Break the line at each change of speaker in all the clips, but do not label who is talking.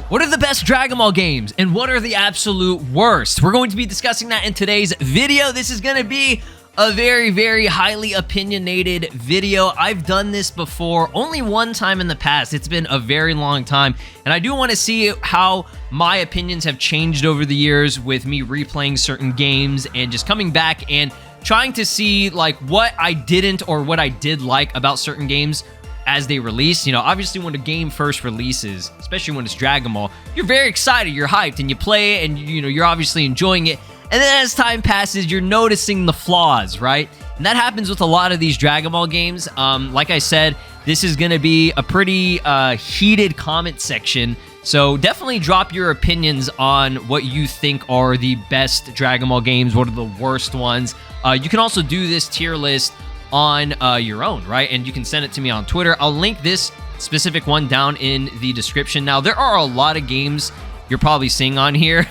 What are the best Dragon Ball games and what are the absolute worst? We're going to be discussing that in today's video. This is going to be a very, very highly opinionated video. I've done this before only one time in the past. It's been a very long time, and I do want to see how my opinions have changed over the years with me replaying certain games and just coming back and trying to see like what I didn't or what I did like about certain games as they release. You know, obviously when a game first releases, especially when it's Dragon Ball, you're very excited, you're hyped, and you play it, and you know, you're obviously enjoying it. And then as time passes, you're noticing the flaws, right? And that happens with a lot of these Dragon Ball games. Like I said, this is going to be a pretty heated comment section. So definitely drop your opinions on what you think are the best Dragon Ball games, what are the worst ones. You can also do this tier list on your own, right? And you can send it to me on Twitter. I'll link this specific one down in the description. Now, there are a lot of games you're probably seeing on here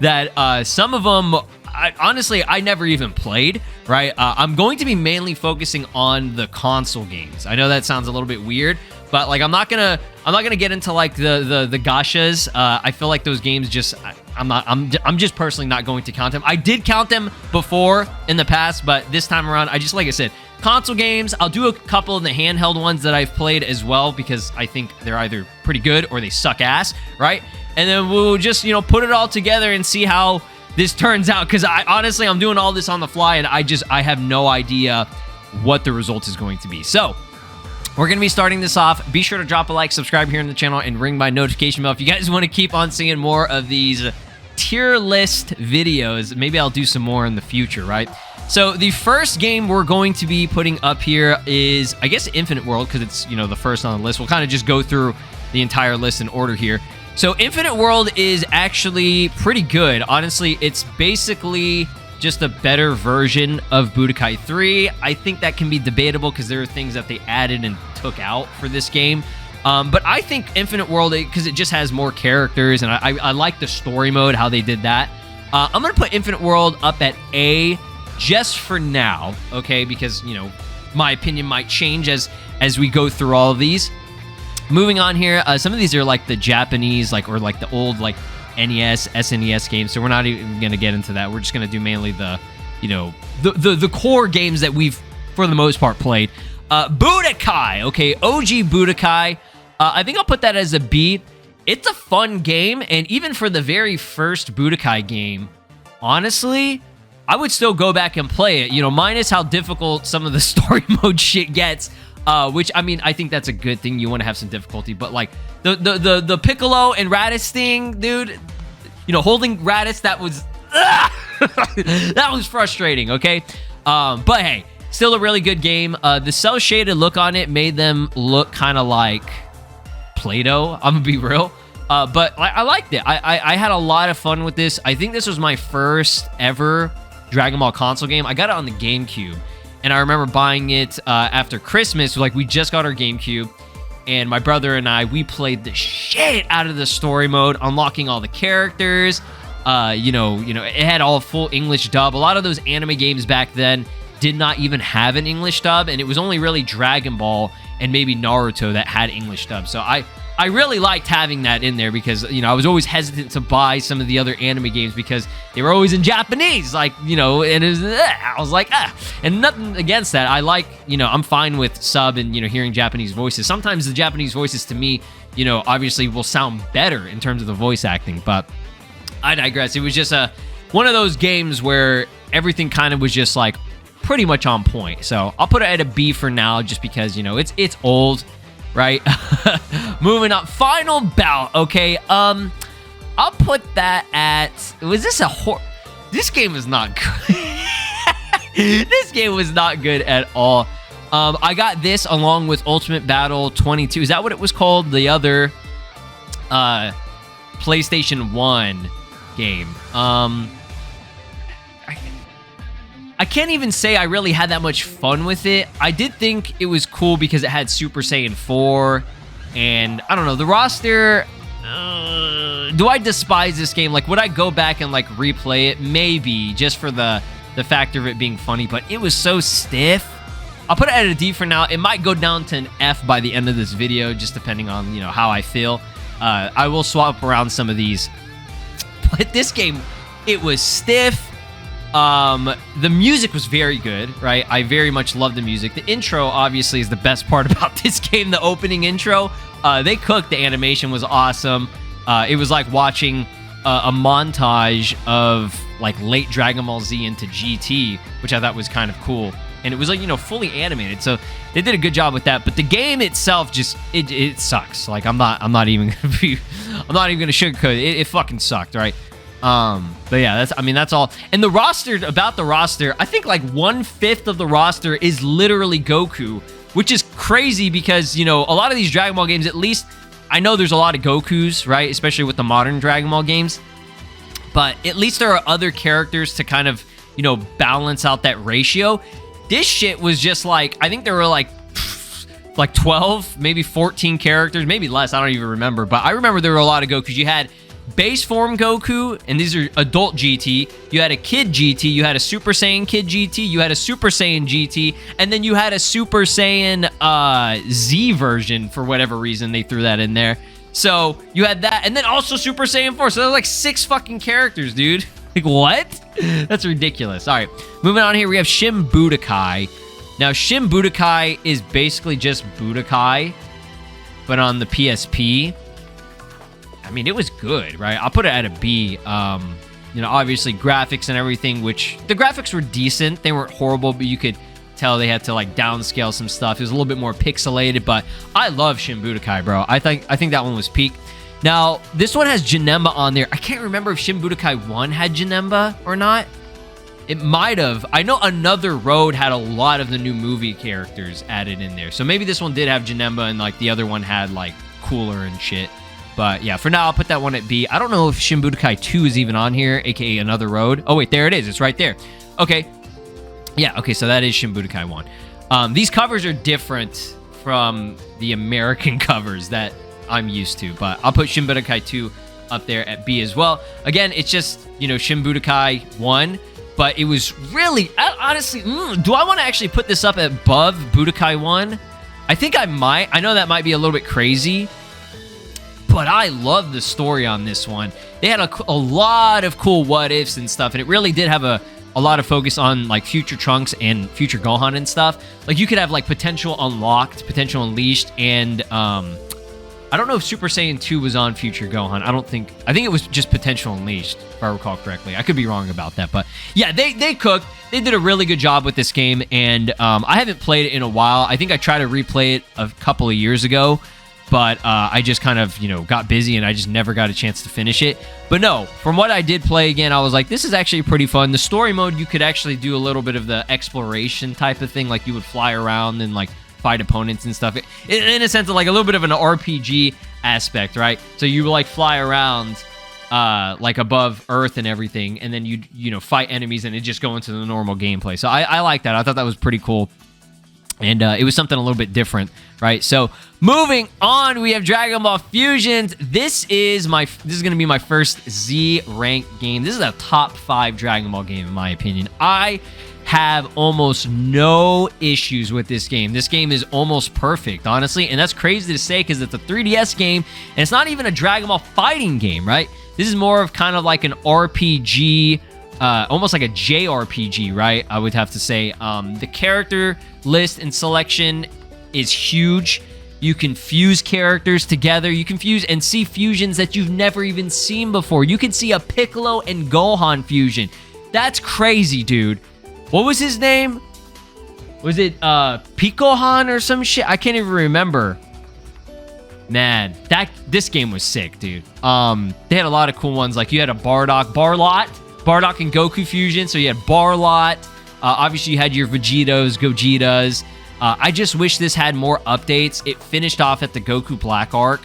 that some of them, honestly, I never even played, right? I'm going to be mainly focusing on the console games. I know that sounds a little bit weird, but like I'm not gonna get into like the gachas. I feel like those games just I'm just personally not going to count them. I did count them before in the past, but this time around, I just, like I said, console games. I'll do a couple of the handheld ones that I've played as well because I think they're either pretty good or they suck ass, right? And then we'll just, you know, put it all together and see how this turns out. Because I'm doing all this on the fly, and I have no idea what the result is going to be. So we're going to be starting this off. Be sure to drop a like, subscribe here on the channel, and ring my notification bell if you guys want to keep on seeing more of these tier list videos. Maybe I'll do some more in the future, right? So the first game we're going to be putting up here is, I guess, Infinite World, because it's, you know, the first on the list. We'll kind of just go through the entire list in order here. So Infinite World is actually pretty good. Honestly, it's basically just a better version of Budokai 3. I think that can be debatable because there are things that they added and took out for this game. But I think Infinite World, because it just has more characters, and I like the story mode, how they did that. I'm going to put Infinite World up at A just for now, okay? Because, you know, my opinion might change as we go through all of these. Moving on here, some of these are like the Japanese, or like the old like NES, SNES games. So we're not even going to get into that. We're just going to do mainly the, you know, the core games that we've, for the most part, played. Budokai, okay, OG Budokai. I think I'll put that as a B. It's a fun game, and even for the very first Budokai game, honestly, I would still go back and play it, you know, minus how difficult some of the story mode shit gets, which, I mean, I think that's a good thing. You want to have some difficulty, but like the Piccolo and Raditz thing, dude, you know, holding Raditz, that was that was frustrating, okay? But hey, still a really good game. The cel-shaded look on it made them look kind of like Play-Doh, I'm gonna be real. But I liked it. I had a lot of fun with this. I think this was my first ever Dragon Ball console game. I got it on the GameCube, and I remember buying it after Christmas. Like, we just got our GameCube, and my brother and we played the shit out of the story mode, unlocking all the characters. You know, it had all full English dub. A lot of those anime games back then did not even have an English dub, and it was only really Dragon Ball and maybe Naruto that had English dub. So I really liked having that in there because, you know, I was always hesitant to buy some of the other anime games because they were always in Japanese, like, you know, and it was, I was like, and nothing against that. I like, you know, I'm fine with sub and, you know, hearing Japanese voices. Sometimes the Japanese voices to me, you know, obviously will sound better in terms of the voice acting, but I digress. It was just one of those games where everything kind of was just like pretty much on point. So I'll put it at a B for now just because, you know, it's old, right? Moving up, final bout. Okay, I'll put that at, was this this game was not good. This game was not good at all. I got this along with Ultimate Battle 22. Is that what it was called? The other PlayStation 1 game. I can't even say I really had that much fun with it. I did think it was cool because it had Super Saiyan 4, and I don't know, the roster, do I despise this game? Like, would I go back and, like, replay it? Maybe, just for the factor of it being funny, but it was so stiff. I'll put it at a D for now. It might go down to an F by the end of this video, just depending on, you know, how I feel. I will swap around some of these. But this game, it was stiff. The music was very good, right? I very much love the music. The intro, obviously, is the best part about this game, the opening intro. They cooked. The animation was awesome. It was like watching a montage of like late Dragon Ball Z into GT, which I thought was kind of cool. And it was like, you know, fully animated. So they did a good job with that. But the game itself just it sucks. Like I'm not even gonna sugarcoat it. It fucking sucked, right? But yeah, that's all. And the roster, I think like 1/5 of the roster is literally Goku, which is crazy because, you know, a lot of these Dragon Ball games, at least I know there's a lot of Gokus, right? Especially with the modern Dragon Ball games. But at least there are other characters to kind of, you know, balance out that ratio. This shit was just like, I think there were like 12, maybe 14 characters, maybe less. I don't even remember. But I remember there were a lot of Gokus. You had base form Goku, and these are adult GT. You had a kid GT. You had a Super Saiyan Kid GT. You had a Super Saiyan GT. And then you had a Super Saiyan Z version. For whatever reason, they threw that in there. So you had that. And then also Super Saiyan 4. So there were like 6 fucking characters, dude. Like, what? That's ridiculous. All right, moving on here, we have Shin Budokai. Now, Shin Budokai is basically just Budokai, but on the PSP. I mean, it was good, right? I'll put it at a B. You know, obviously graphics and everything, which the graphics were decent. They weren't horrible, but you could tell they had to like downscale some stuff. It was a little bit more pixelated, but I love Shin Budokai, bro. I think that one was peak. Now, this one has Janemba on there. I can't remember if Shin Budokai 1 had Janemba or not. It might have. I know Another Road had a lot of the new movie characters added in there. So maybe this one did have Janemba and like the other one had like Cooler and shit. But yeah, for now, I'll put that one at B. I don't know if Shin Budokai 2 is even on here, aka Another Road. Oh, wait, there it is. It's right there. Okay. Yeah, okay, so that is Shin Budokai 1. These covers are different from the American covers that I'm used to, but I'll put Shin Budokai 2 up there at B as well. Again, it's just, you know, Shin Budokai 1, but it was really, honestly, do I want to actually put this up above Budokai 1? I think I might. I know that might be a little bit crazy, but I love the story on this one. They had a lot of cool what-ifs and stuff, and it really did have a lot of focus on, like, future Trunks and future Gohan and stuff. Like, you could have, like, potential unlocked, potential unleashed, and, I don't know if Super Saiyan 2 was on Future Gohan. I think it was just Potential Unleashed, if I recall correctly. I could be wrong about that, but yeah, they cooked. They did a really good job with this game, and I haven't played it in a while. I think I tried to replay it a couple of years ago, but I just kind of, you know, got busy, and I just never got a chance to finish it. But no, from what I did play again, I was like, this is actually pretty fun. The story mode, you could actually do a little bit of the exploration type of thing, like you would fly around and, like, fight opponents and stuff. In a sense of like a little bit of an RPG aspect, right? So you like fly around like above Earth and everything, and then you know, fight enemies and it just go into the normal gameplay. So I like that. I thought that was pretty cool. And it was something a little bit different, right? So moving on, we have Dragon Ball Fusions. This is going to be my first Z rank game. This is a top 5 Dragon Ball game in my opinion. I have almost no issues with this game. This game is almost perfect, honestly, and that's crazy to say because it's a 3DS game, and it's not even a Dragon Ball fighting game, right? This is more of kind of like an RPG, almost like a JRPG, right? I would have to say. The character list and selection is huge. You can fuse characters together. You can fuse and see fusions that you've never even seen before. You can see a Piccolo and Gohan fusion. That's crazy, dude. What was his name? Was it Picohan or some shit? I can't even remember. Man, this game was sick, dude. They had a lot of cool ones. Like you had a Bardock and Goku fusion. So you had Barlot. Obviously, you had your Gogetas. I just wish this had more updates. It finished off at the Goku Black arc,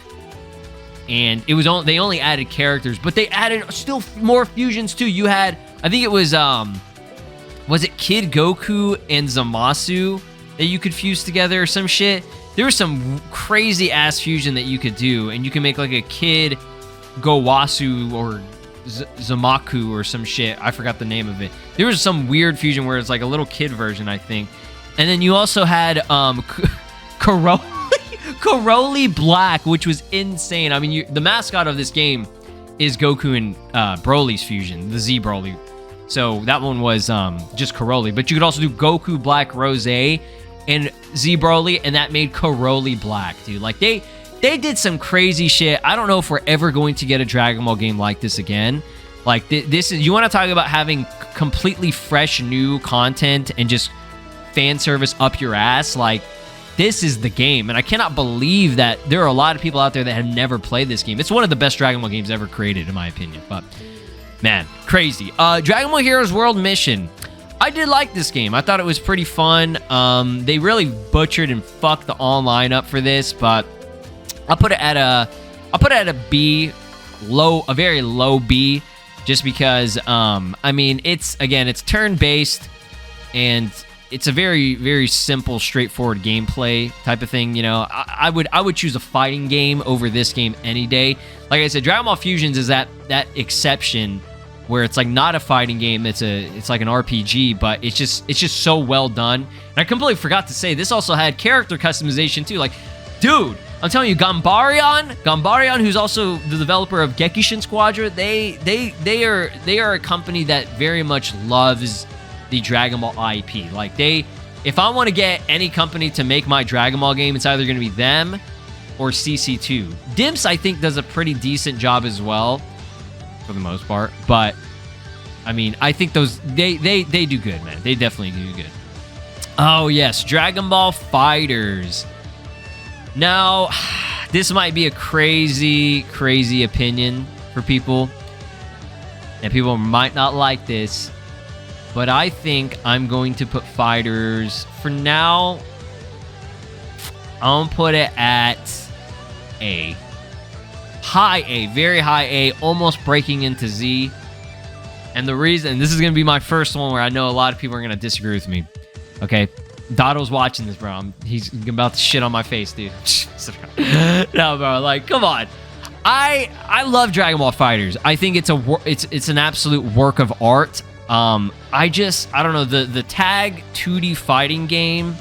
and it was they only added characters, but they added still more fusions too. You had, I think it was it Kid Goku and Zamasu that you could fuse together or some shit? There was some crazy ass fusion that you could do, and you can make like a Kid Gowasu or Zamaku or some shit. I forgot the name of it. There was some weird fusion where it's like a little kid version, I think. And then you also had Caulifla Black, which was insane. I mean, the mascot of this game is Goku and Broly's fusion, the Z Broly. So that one was just Caulifla. But you could also do Goku Black Rose and Z Broly, and that made Caulifla Black, dude. Like, they did some crazy shit. I don't know if we're ever going to get a Dragon Ball game like this again. Like, this is, you want to talk about having completely fresh new content and just fan service up your ass. Like, this is the game. And I cannot believe that there are a lot of people out there that have never played this game. It's one of the best Dragon Ball games ever created, in my opinion. But, man, crazy. Dragon Ball Heroes World Mission. I did like this game. I thought it was pretty fun. They really butchered and fucked the online up for this, but I'll put it at a B, a very low B, just because I mean, it's turn-based, and it's a very, very simple, straightforward gameplay type of thing. You know, I would choose a fighting game over this game any day. Like I said, Dragon Ball Fusions is that exception where it's like not a fighting game, it's like an RPG, but it's just so well done. And I completely forgot to say, this also had character customization too. Like, dude, I'm telling you, Gambarion, who's also the developer of Gekishin Squadron, they are a company that very much loves the Dragon Ball IP. Like, if I want to get any company to make my Dragon Ball game, it's either going to be them or CC2. Dimps, I think, does a pretty decent job as well, for the most part. But I mean, I think those they do good, man. They definitely do good. Oh yes, Dragon Ball FighterZ. Now, this might be a crazy opinion for people, and people might not like this, but I think I'm going to put FighterZ for now. I'm gonna put it at A. High A, very high A, almost breaking into Z. And the reason, this is going to be my first one where I know a lot of people are going to disagree with me. Okay? Dotto's watching this, bro. He's about to shit on my face, dude. No, bro, like, come on. I love Dragon Ball FighterZ. I think it's an absolute work of art. I don't know, the tag 2D fighting game,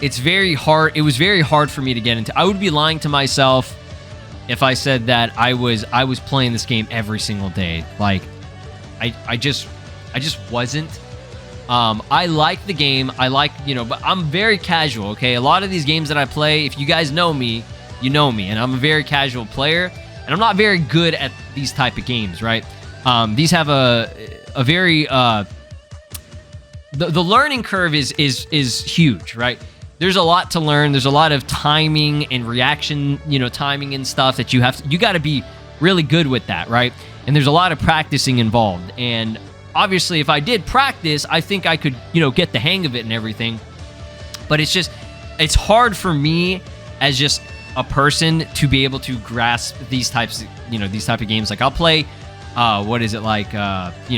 it's very hard. It was very hard for me to get into. I would be lying to myself if I said that I was playing this game every single day. Like, I just wasn't. I like the game. I like, but I'm very casual, okay? A lot of these games that I play, if you guys know me, you know me, and I'm a very casual player, and I'm not very good at these type of games, right? These have a very the learning curve is huge, right? There's a lot to learn. There's a lot of timing and reaction, timing and stuff that you got to be really good with that, right? And there's a lot of practicing involved. And obviously, if I did practice, I think I could, get the hang of it and everything. But it's hard for me as just a person to be able to grasp these types of games. Like, I'll play,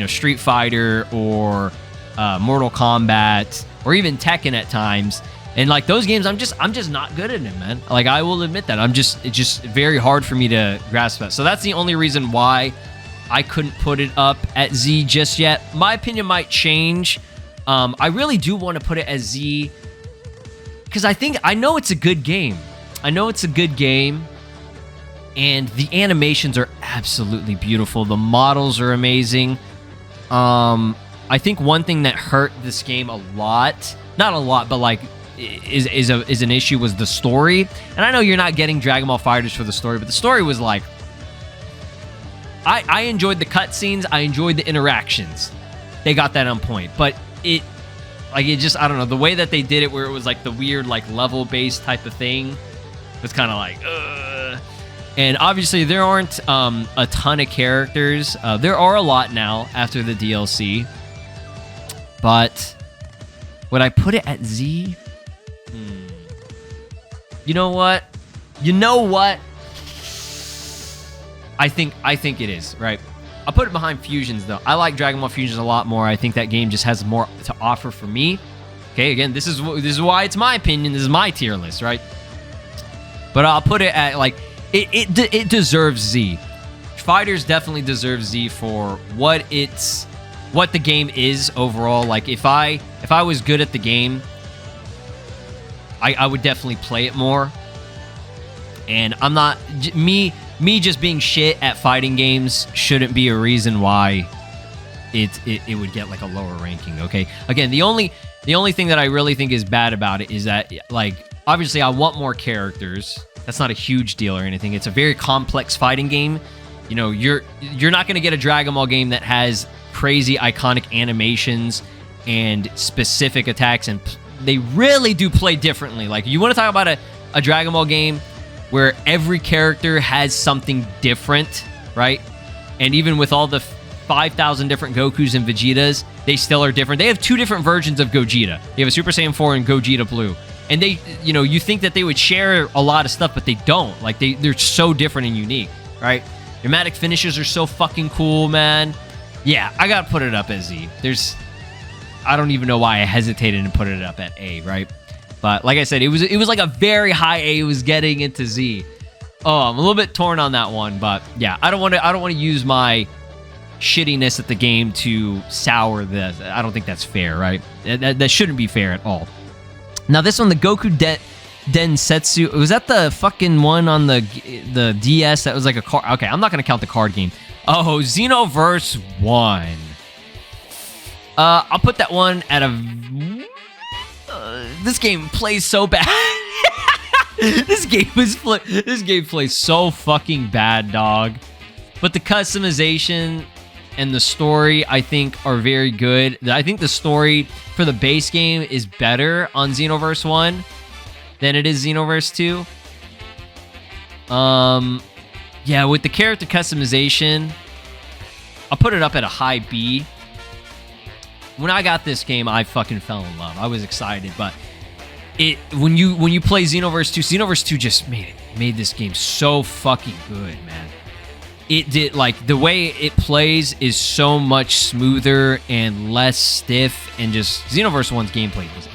Street Fighter or Mortal Kombat or even Tekken at times. And like those games, I'm just not good at them, man. Like, I will admit that. It's just very hard for me to grasp that. So that's the only reason why I couldn't put it up at Z just yet. My opinion might change. I really do want to put it as Z because I know it's a good game. And the animations are absolutely beautiful. The models are amazing. I think one thing that hurt this game a lot, not a lot, but like is an issue was the story. And I know you're not getting Dragon Ball FighterZ for the story, but the story was like, I enjoyed the cutscenes. I enjoyed the interactions. They got that on point. But I don't know, the way that they did it, where it was like the weird, like level-based type of thing, was kind of like, ugh. And obviously there aren't a ton of characters. There are a lot now after the DLC. But would I put it at Z? You know what? I think it is, right? I'll put it behind Fusions, though. I like Dragon Ball Fusions a lot more. I think that game just has more to offer for me. Okay, again, this is why it's my opinion. This is my tier list, right? But I'll put it at, like, it deserves Z. FighterZ definitely deserves Z for what it's what the game is overall. Like, if I was good at the game, I would definitely play it more. And I'm not... Me just being shit at fighting games shouldn't be a reason why it would get, like, a lower ranking, okay? Again, the only thing that I really think is bad about it is that, like, obviously I want more characters. That's not a huge deal or anything. It's a very complex fighting game. You know, you're not going to get a Dragon Ball game that has crazy iconic animations and specific attacks, and they really do play differently. Like, you want to talk about a Dragon Ball game where every character has something different, right? And even with all the 5,000 different Gokus and Vegetas, they still are different. They have 2 different versions of Gogeta. They have a Super Saiyan 4 and Gogeta Blue. And they, you know, you think that they would share a lot of stuff, but they don't. Like, they're so different and unique, right? Dramatic finishes are so fucking cool, man. Yeah, I gotta put it up as Z. I don't even know why I hesitated and put it up at A, right? But like I said, it was like a very high A. It was getting into Z. Oh, I'm a little bit torn on that one, but yeah, I don't want to use my shittiness at the game to sour this. I don't think that's fair, right? That shouldn't be fair at all. Now this one, the Goku Densetsu, was that the fucking one on the DS that was like a card? Okay, I'm not gonna count the card game. Oh, Xenoverse 1. I'll put that one at a... this game plays so bad. This game plays so fucking bad, dog. But the customization and the story, I think, are very good. I think the story for the base game is better on Xenoverse 1 than it is Xenoverse 2. Yeah, with the character customization, I'll put it up at a high B. When I got this game, I fucking fell in love. I was excited, but when you play Xenoverse 2, Xenoverse 2 just made this game so fucking good, man. It did, like, the way it plays is so much smoother and less stiff, and just Xenoverse 1's gameplay was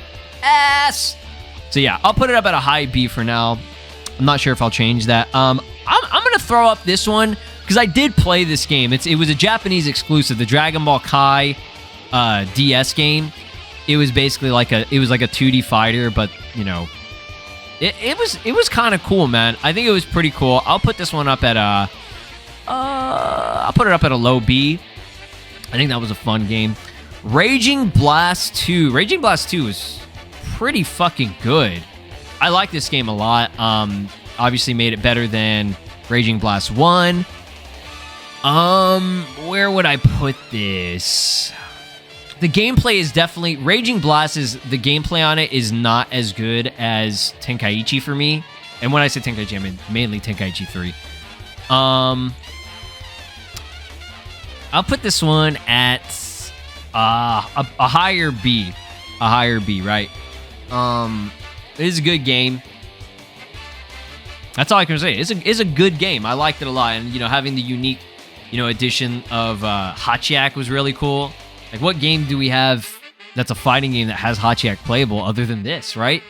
ass. So yeah, I'll put it up at a high B for now. I'm not sure if I'll change that. I'm gonna throw up this one because I did play this game. It was a Japanese exclusive, the Dragon Ball Kai DS game. It was basically like a 2D fighter, but you know, it was kind of cool, man. I think it was pretty cool. I'll put this one up at I'll put it up at a low B. I think that was a fun game. Raging Blast 2. Raging Blast 2 is pretty fucking good. I like this game a lot. Obviously made it better than Raging Blast 1. Where would I put this? The gameplay is definitely... Raging Blast the gameplay on it is not as good as Tenkaichi for me. And when I say Tenkaichi, I mean mainly Tenkaichi 3. I'll put this one at a higher B. A higher B, right? It is a good game. That's all I can say. It's a good game. I liked it a lot. And, you know, having the unique, you know, addition of Hachiak was really cool. Like, what game do we have that's a fighting game that has Hachiak playable other than this, right?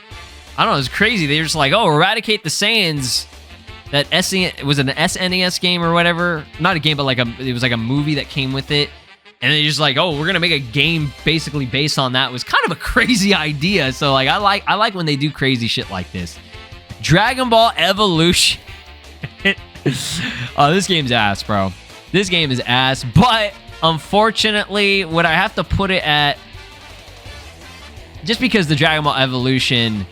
I don't know. It's crazy. They're just like, oh, eradicate the Saiyans. That was an SNES game or whatever. Not a game, but like it was like a movie that came with it. And they're just like, oh, we're gonna make a game basically based on that. It was kind of a crazy idea. So like, I like when they do crazy shit like this. Dragon Ball Evolution. Oh, this game's ass, bro. This game is ass. But unfortunately, would I have to put it at... Just because the Dragon Ball Evolution...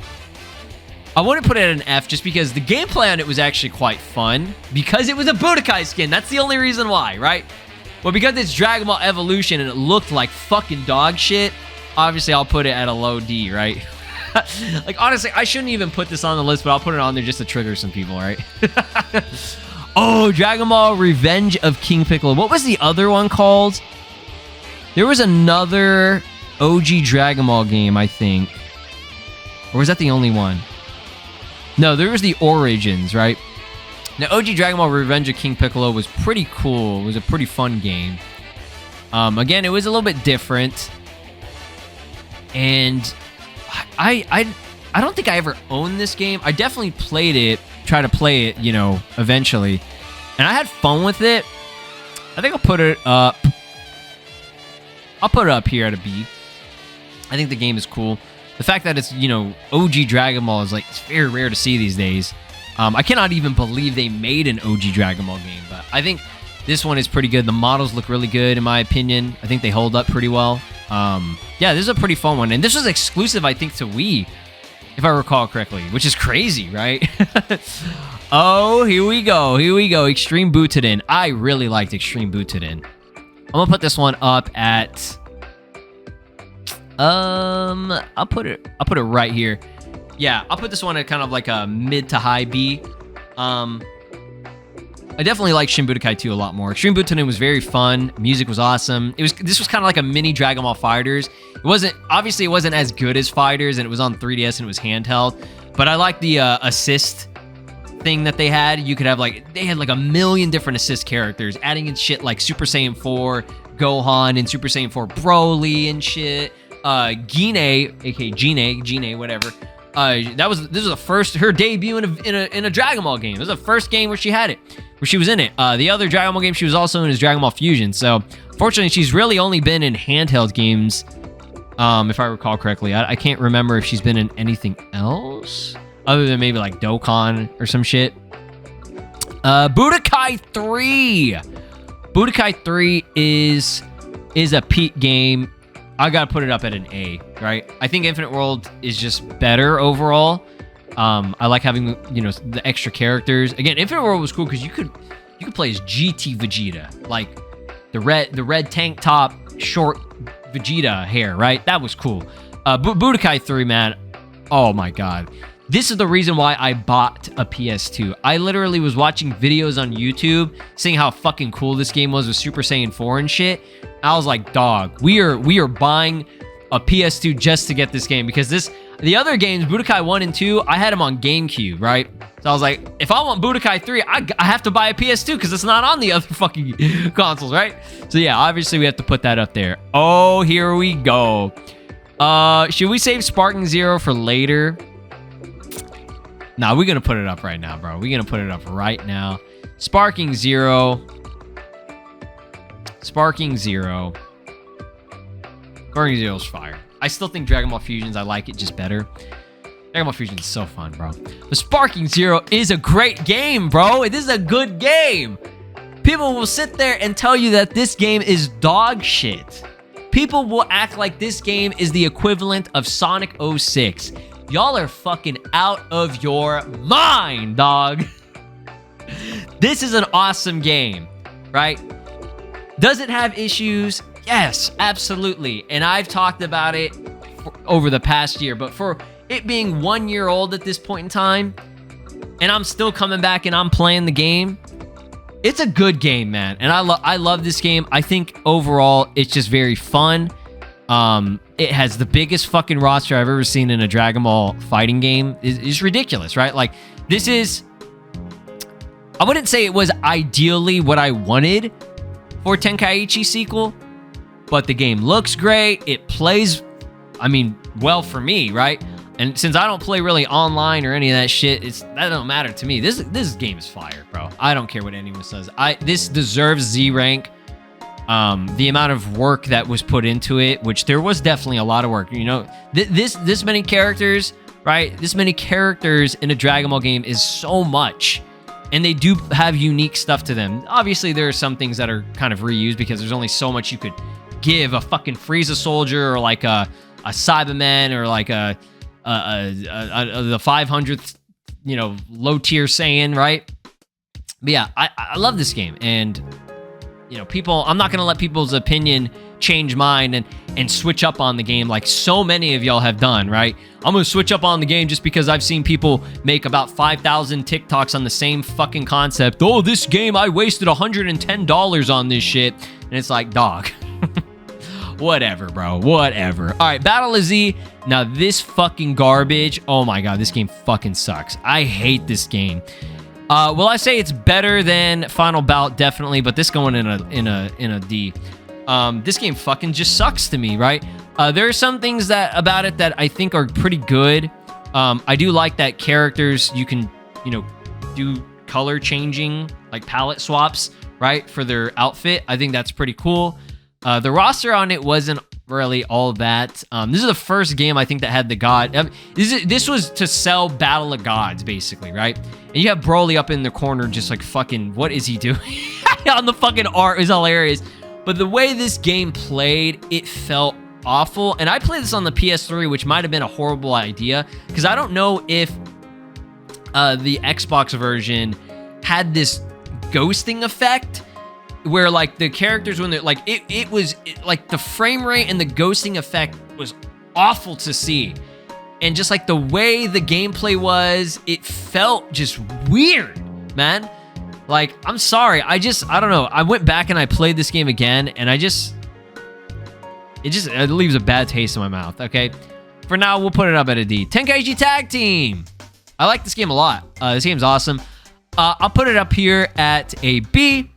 I wouldn't put it at an F just because the gameplay on it was actually quite fun. Because it was a Budokai skin. That's the only reason why, right? But because it's Dragon Ball Evolution and it looked like fucking dog shit, obviously I'll put it at a low D, right? Like, honestly, I shouldn't even put this on the list, but I'll put it on there just to trigger some people, right? Oh, Dragon Ball Revenge of King Piccolo. What was the other one called? There was another OG Dragon Ball game, I think. Or was that the only one? No, there was the Origins, right? Now, OG Dragon Ball Revenge of King Piccolo was pretty cool. It was a pretty fun game. Again, it was a little bit different. And I don't think I ever owned this game. I definitely played it, tried to play it, you know, eventually. And I had fun with it. I think I'll put it up I'll put it up here at a B. I think the game is cool. The fact that it's, you know, OG Dragon Ball is like, it's very rare to see these days. I cannot even believe they made an OG Dragon Ball game, but I think this one is pretty good. The models look really good, in my opinion. I think they hold up pretty well. Yeah, this is a pretty fun one. And this was exclusive, I think, to Wii, if I recall correctly, which is crazy, right? Oh, here we go. Here we go. Extreme Butoden. I really liked Extreme Butoden. I'm going to put this one up at... I'll put it right here. Yeah, I'll put this one at kind of like a mid to high B. I definitely like Shin Budokai 2 a lot more. Extreme Butoden was very fun. Music was awesome. This was kind of like a mini Dragon Ball Fighters. Obviously it wasn't as good as Fighters, and it was on 3DS and it was handheld. But I like the assist thing that they had. You could have they had like a million different assist characters, adding in shit like Super Saiyan 4 Gohan and Super Saiyan 4 Broly and shit. Gine, aka Gine, whatever. This was the first, her debut in a Dragon Ball game. It was the first game where she had it, where she was in it. The other Dragon Ball game she was also in is Dragon Ball Fusion. So, fortunately, she's really only been in handheld games, if I recall correctly. I can't remember if she's been in anything else, other than maybe like Dokkan or some shit. Budokai 3! Budokai 3 is a peak game. I gotta put it up at an A, right? I think Infinite World is just better overall. I like having, you know, the extra characters. Again, Infinite World was cool because you could play as GT Vegeta, like the red tank top, short Vegeta hair, right? That was cool. Budokai 3, man. Oh my god. This is the reason why I bought a PS2. I literally was watching videos on YouTube saying how fucking cool this game was with Super Saiyan 4 and shit. I was like, dog, we are buying a PS2 just to get this game, because the other games, Budokai 1 and 2, I had them on GameCube, right? So I was like, if I want Budokai 3, I have to buy a PS2 because it's not on the other fucking consoles, right? So yeah, obviously we have to put that up there. Oh, here we go. Should we save Sparking Zero for later? Nah, we're going to put it up right now, bro. We're going to put it up right now. Sparking Zero. Sparking Zero. Sparking Zero's fire. I still think Dragon Ball Fusions, I like it just better. Dragon Ball Fusion is so fun, bro. The Sparking Zero is a great game, bro. This is a good game. People will sit there and tell you that this game is dog shit. People will act like this game is the equivalent of Sonic 06. Y'all are fucking out of your mind, dog. This is an awesome game, right? Does it have issues? Yes, absolutely. And I've talked about it over the past year, but for it being 1 year old at this point in time, and I'm still coming back and I'm playing the game, it's a good game, man. And I love this game. I think overall it's just very fun. It has the biggest fucking roster I've ever seen in a Dragon Ball fighting game. It's ridiculous, right? Like, this is... I wouldn't say it was ideally what I wanted for Tenkaichi sequel, but the game looks great. It plays, I mean, well for me, right? And since I don't play really online or any of that shit, that don't matter to me. This game is fire, bro. I don't care what anyone says. This deserves Z rank. The amount of work that was put into it, which there was definitely a lot of work. You know, this many characters, right? This many characters in a Dragon Ball game is so much. And they do have unique stuff to them. Obviously, there are some things that are kind of reused because there's only so much you could give a fucking Frieza soldier, or like a Cyberman, or like the 500th, you know, low tier Saiyan, right? But yeah, I love this game, and you know, I'm not gonna let people's opinion change mine and switch up on the game like so many of y'all have done, right? I'm gonna switch up on the game just because I've seen people make about 5,000 TikToks on the same fucking concept. Oh, this game, I wasted $110 on this shit. And it's like, dog. Whatever, bro. Whatever. All right, Battle of Z. Now, this fucking garbage. Oh my god, this game fucking sucks. I hate this game. Will I say it's better than Final Bout? Definitely, but this going in a D. This game fucking just sucks to me, right? There are some things about it that I think are pretty good. I do like that characters, you can, you know, do color changing, like palette swaps, right, for their outfit. I think that's pretty cool. The roster on it wasn't really all that. This is the first game I think that had the god. This was to sell Battle of Gods, basically, right? And you have Broly up in the corner just like fucking, what is he doing? On the fucking art is hilarious. But the way this game played, it felt awful. And I played this on the PS3, which might have been a horrible idea, because I don't know if the Xbox version had this ghosting effect where like the characters when they're like it was like the frame rate and the ghosting effect was awful to see, and just like the way the gameplay was, it felt just weird, man. Like, I'm sorry, I don't know, I went back and I played this game again, and it leaves a bad taste in my mouth. Okay, for now we'll put it up at a D. Tenkaichi Tag Team, I like this game a lot. This game's awesome. I'll put it up here at a B.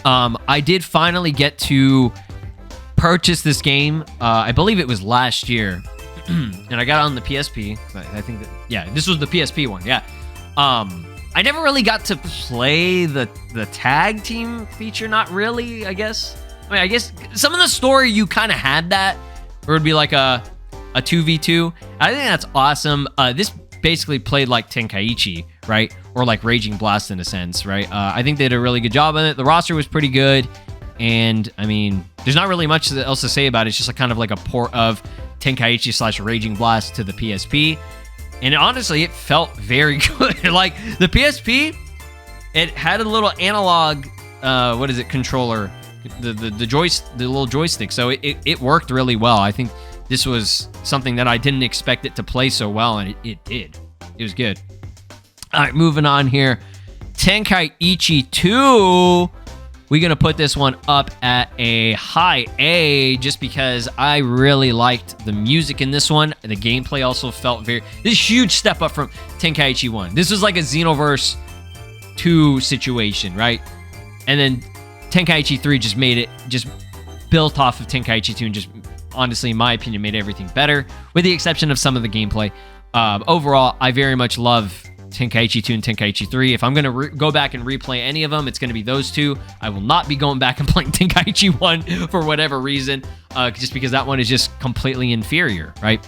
I did finally get to purchase this game. I believe it was last year, and I got it on the PSP. I think that, yeah, this was the PSP one. Yeah. I never really got to play the tag team feature. Not really, I guess. I mean, I guess some of the story you kind of had that, or it'd be like a 2v2. I think that's awesome. This basically played like Tenkaichi, right? Or like Raging Blast in a sense, right? I think they did a really good job on it. The roster was pretty good. And I mean, there's not really much else to say about it. It's just kind of like a port of Tenkaichi / Raging Blast to the PSP. And honestly, it felt very good. Like the PSP, it had a little analog, controller, the little joystick. So it worked really well. I think this was something that I didn't expect it to play so well, and it did. It was good. All right, moving on here. Tenkaichi 2. We're going to put this one up at a high A just because I really liked the music in this one. The gameplay also felt this huge step up from Tenkaichi 1. This was like a Xenoverse 2 situation, right? And then Tenkaichi 3 just built off of Tenkaichi 2 and just, honestly, in my opinion, made everything better, with the exception of some of the gameplay. Overall, I very much love Tenkaichi 2 and Tenkaichi 3. If I'm going to go back and replay any of them, it's going to be those two. I will not be going back and playing Tenkaichi 1 for whatever reason, just because that one is just completely inferior, right?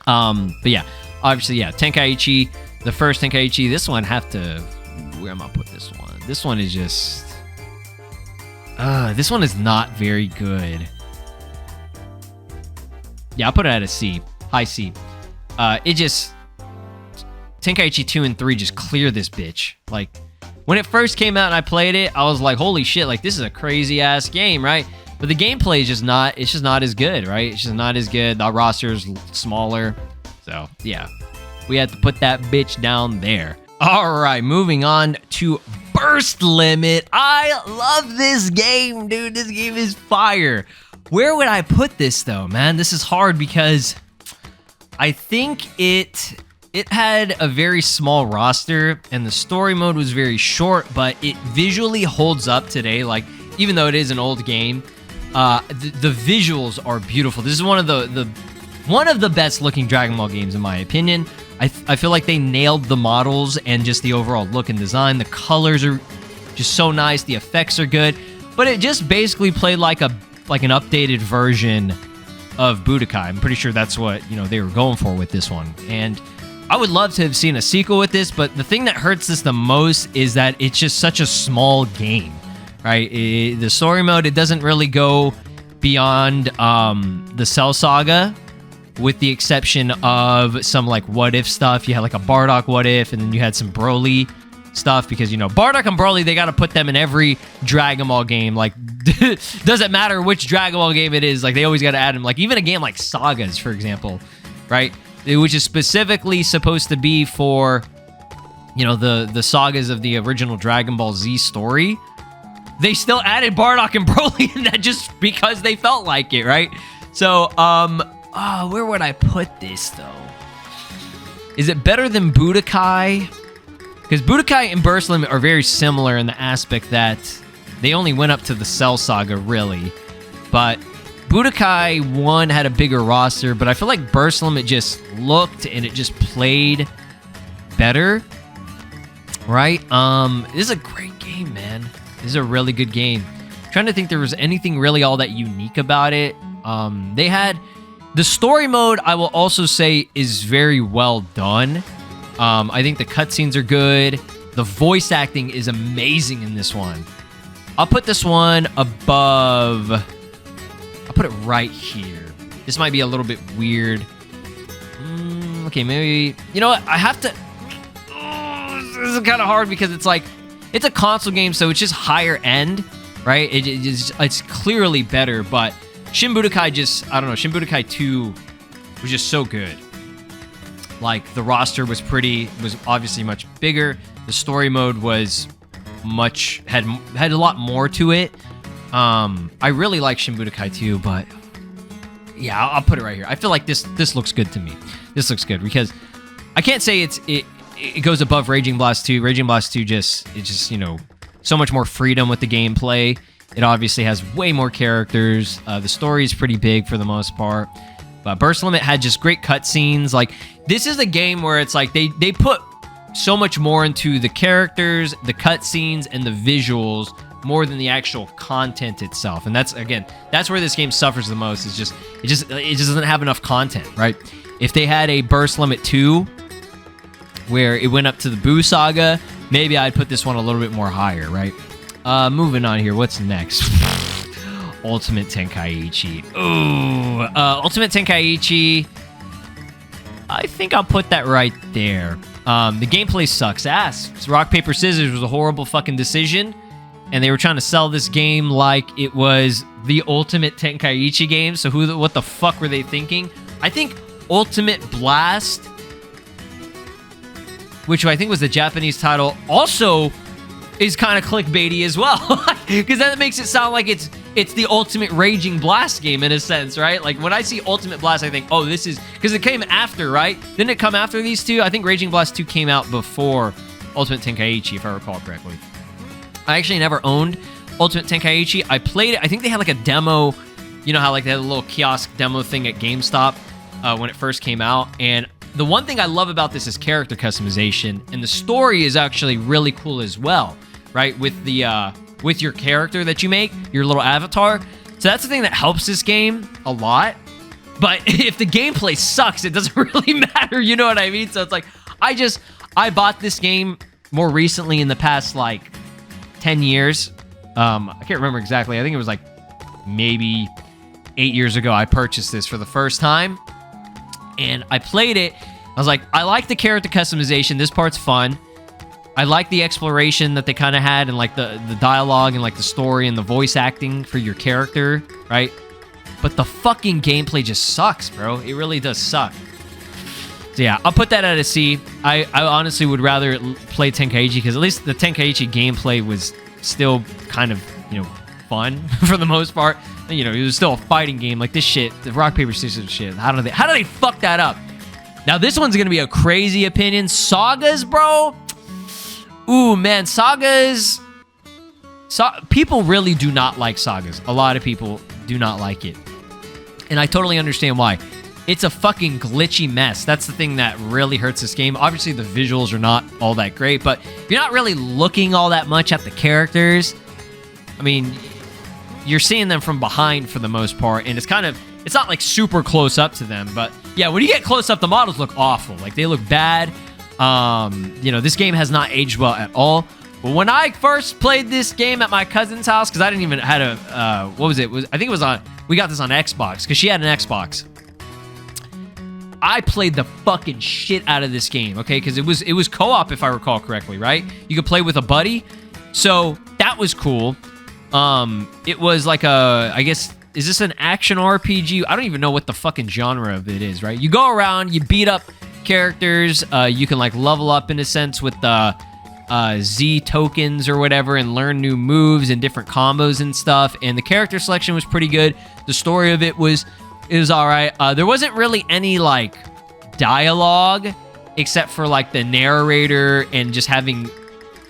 But yeah, obviously, yeah, Tenkaichi, the first Tenkaichi, this one where am I put this one? This one is just, this one is not very good. Yeah, I'll put it at a C, high C. Tenkaichi 2 and 3 just clear this bitch. Like, when it first came out and I played it, I was like, holy shit, like, this is a crazy-ass game, right? But the gameplay is just not as good, right? It's just not as good. The roster's smaller. So, yeah. We had to put that bitch down there. All right, moving on to Burst Limit. I love this game, dude. This game is fire. Where would I put this, though, man? This is hard because I think it had a very small roster, and the story mode was very short, but it visually holds up today. Like, even though it is an old game, the visuals are beautiful. This is one of the best looking Dragon Ball games, in my opinion. I feel like they nailed the models and just the overall look and design. The colors are just so nice. The effects are good, but it just basically played like an updated version of Budokai. I'm pretty sure that's what they were going for with this one, and I would love to have seen a sequel with this, but the thing that hurts this the most is that it's just such a small game, right? The story mode, it doesn't really go beyond the Cell Saga, with the exception of some like what if stuff. You had like a Bardock what if, and then you had some Broly stuff, because Bardock and Broly, they got to put them in every Dragon Ball game. Like, doesn't matter which Dragon Ball game it is, like they always got to add them. Like even a game like Sagas, for example, right? Which is specifically supposed to be for, the sagas of the original Dragon Ball Z story. They still added Bardock and Broly in that just because they felt like it, right? So, where would I put this, though? Is it better than Budokai? Because Budokai and Burst Limit are very similar in the aspect that they only went up to the Cell Saga, really. But Budokai 1 had a bigger roster, but I feel like Burst Limit just looked and it just played better, right? This is a great game, man. This is a really good game. trying to think there was anything really all that unique about it. They had the story mode, I will also say, is very well done. I think the cutscenes are good. The voice acting is amazing in this one. I'll put this one above. I'll put it right here. This might be a little bit weird. Okay, maybe. You know what? I have to. This is kind of hard because it's like it's a console game, so it's just higher end, right? It's clearly better, but Shin Budokai just, I don't know. Shin Budokai 2 was just so good. Like the roster was obviously much bigger. The story mode was had a lot more to it. I really like Shin Budokai 2, but yeah, I'll put it right here. I feel like this looks good to me. This looks good because I can't say it goes above Raging Blast 2. Raging Blast 2 it's just, you know, so much more freedom with the gameplay. It obviously has way more characters. The story is pretty big for the most part. But Burst Limit had just great cutscenes. Like, this is a game where it's like they put so much more into the characters, the cutscenes, and the visuals more than the actual content itself. And that's where this game suffers the most. It just doesn't have enough content, right? If they had a Burst Limit 2 where it went up to the Boo Saga, maybe I'd put this one a little bit more higher, right? Moving on here. What's next? Ultimate Tenkaichi. Ooh. Ultimate Tenkaichi. I think I'll put that right there. The gameplay sucks ass. Rock, paper, scissors was a horrible fucking decision. And they were trying to sell this game like it was the Ultimate Tenkaichi game. So what the fuck were they thinking? I think Ultimate Blast, which I think was the Japanese title, also is kind of clickbaity as well. Because that makes it sound like it's the Ultimate Raging Blast game in a sense, right? Like when I see Ultimate Blast, I think, oh, this is... Because it came after, right? Didn't it come after these two? I think Raging Blast 2 came out before Ultimate Tenkaichi, if I recall correctly. I actually never owned Ultimate Tenkaichi. I played it. I think they had like a demo. You know how like they had a little kiosk demo thing at GameStop when it first came out. And the one thing I love about this is character customization. And the story is actually really cool as well, right? With the... with your character that you make, your little avatar. So that's the thing that helps this game a lot. But if the gameplay sucks, it doesn't really matter, you know what I mean? So it's like, I bought this game more recently in the past, like, 10 years. I can't remember exactly. I think it was, like, maybe 8 years ago I purchased this for the first time. And I played it. I was like, I like the character customization. This part's fun. I like the exploration that they kind of had and like the dialogue and like the story and the voice acting for your character, right? But the fucking gameplay just sucks, bro. It really does suck. So yeah, I'll put that at a C. I honestly would rather play Tenkaichi because at least the Tenkaichi gameplay was still kind of, you know, fun for the most part. And, you know, it was still a fighting game. Like this shit, the rock, paper, scissors shit. How do they fuck that up? Now this one's gonna be a crazy opinion. Sagas, bro. Ooh, man, sagas... people really do not like sagas. A lot of people do not like it. And I totally understand why. It's a fucking glitchy mess. That's the thing that really hurts this game. Obviously, the visuals are not all that great, but you're not really looking all that much at the characters. I mean, you're seeing them from behind for the most part, and it's not like super close up to them, but yeah, when you get close up, the models look awful. Like, they look bad. You know, this game has not aged well at all. But when I first played this game at my cousin's house, because I didn't even had a, what was it? I think it was we got this on Xbox, because she had an Xbox. I played the fucking shit out of this game, okay? Because it was co-op, if I recall correctly, right? You could play with a buddy. So, that was cool. It was like I guess, is this an action RPG? I don't even know what the fucking genre of it is, right? You go around, you beat up characters. You can like level up in a sense with the Z tokens or whatever and learn new moves and different combos and stuff. And the character selection was pretty good. The story of it was all right. There wasn't really any like dialogue except for like the narrator and just having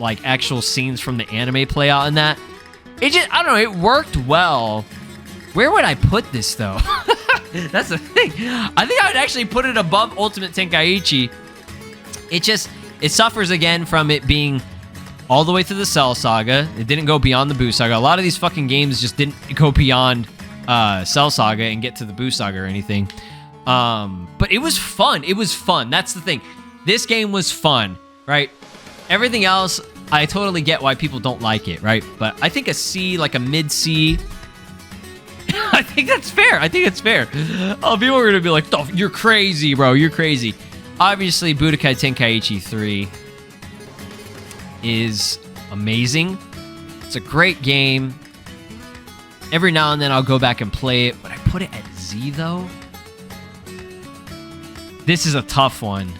like actual scenes from the anime play out in that. I don't know, it worked well. Where would I put this though? That's the thing. I think I would actually put it above Ultimate Tenkaichi. It suffers again from it being all the way to the Cell Saga. It didn't go beyond the Boo Saga. A lot of these fucking games just didn't go beyond Cell Saga and get to the Boo Saga or anything. But it was fun. It was fun. That's the thing. This game was fun, right? Everything else, I totally get why people don't like it, right? But I think a C, like a mid-C, I think that's fair. I think it's fair. Oh, people are going to be like, oh, you're crazy, bro. You're crazy. Obviously, Budokai Tenkaichi 3 is amazing. It's a great game. Every now and then I'll go back and play it. But I put it at Z, though. This is a tough one.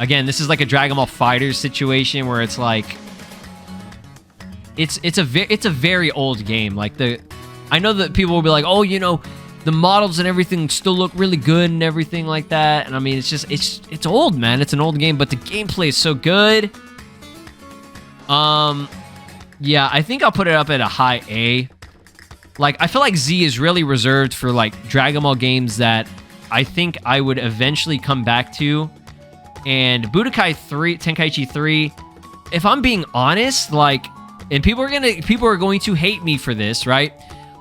Again, this is like a Dragon Ball FighterZ situation where it's like... It's a very old game. Like, I know that people will be like, oh, you know, the models and everything still look really good and everything like that. And I mean, it's just, it's old, man. It's an old game, but the gameplay is so good. Yeah, I think I'll put it up at a high A. Like, I feel like Z is really reserved for, like, Dragon Ball games that I think I would eventually come back to. And Budokai 3, Tenkaichi 3, if I'm being honest, like, and people are going to hate me for this, right?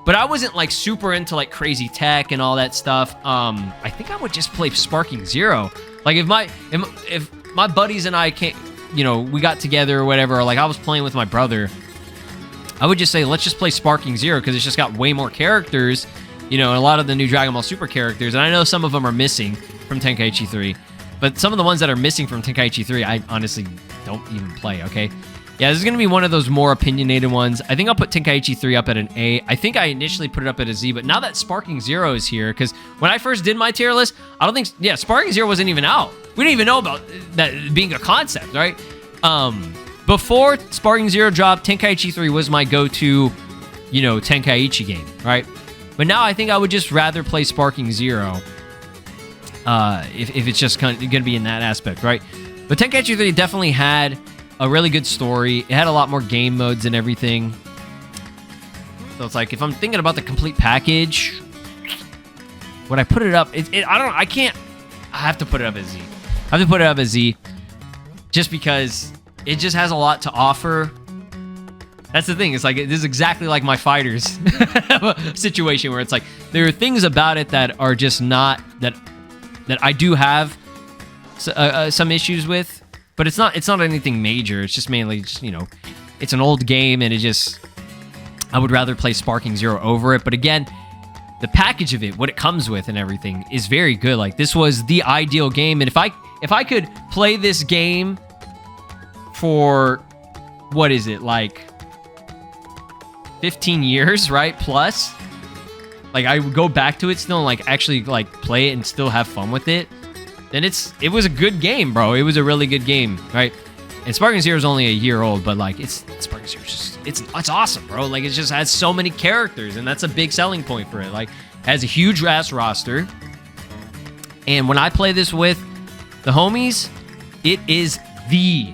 But I wasn't, like, super into, like, crazy tech and all that stuff. I think I would just play Sparking Zero. Like, if my buddies and I can't, you know, we got together or whatever, or, like, I was playing with my brother, I would just say, let's just play Sparking Zero, because it's just got way more characters, you know, and a lot of the new Dragon Ball Super characters, and I know some of them are missing from Tenkaichi 3, but some of the ones that are missing from Tenkaichi 3, I honestly don't even play, okay? Yeah, this is going to be one of those more opinionated ones. I think I'll put Tenkaichi 3 up at an A. I think I initially put it up at a Z, but now that Sparking Zero is here, because when I first did my tier list, I don't think... Yeah, Sparking Zero wasn't even out. We didn't even know about that being a concept, right? Before Sparking Zero dropped, Tenkaichi 3 was my go-to, you know, Tenkaichi game, right? But now I think I would just rather play Sparking Zero if it's just going to be in that aspect, right? But Tenkaichi 3 definitely had a really good story. It had a lot more game modes and everything. So it's like, if I'm thinking about the complete package, would I put it up? I have to put it up as Z. I have to put it up as Z just because it just has a lot to offer. That's the thing. It's like, this is exactly like my FighterZ situation where it's like, there are things about it that are just not, that I do have some issues with. But it's not anything major. It's just mainly just, you know, it's an old game, and I would rather play Sparking Zero over it. But again, the package of it, what it comes with and everything is very good. Like, this was the ideal game. And if I could play this game for, what is it, like 15 years, right? Plus, like, I would go back to it still and, like, actually, like, play it and still have fun with it. Then it was a good game, bro. It was a really good game, right? And Sparking Zero is only a year old, but like Sparking Zero is just it's awesome, bro. Like, it just has so many characters, and that's a big selling point for it. Like, it has a huge ass roster. And when I play this with the homies, it is the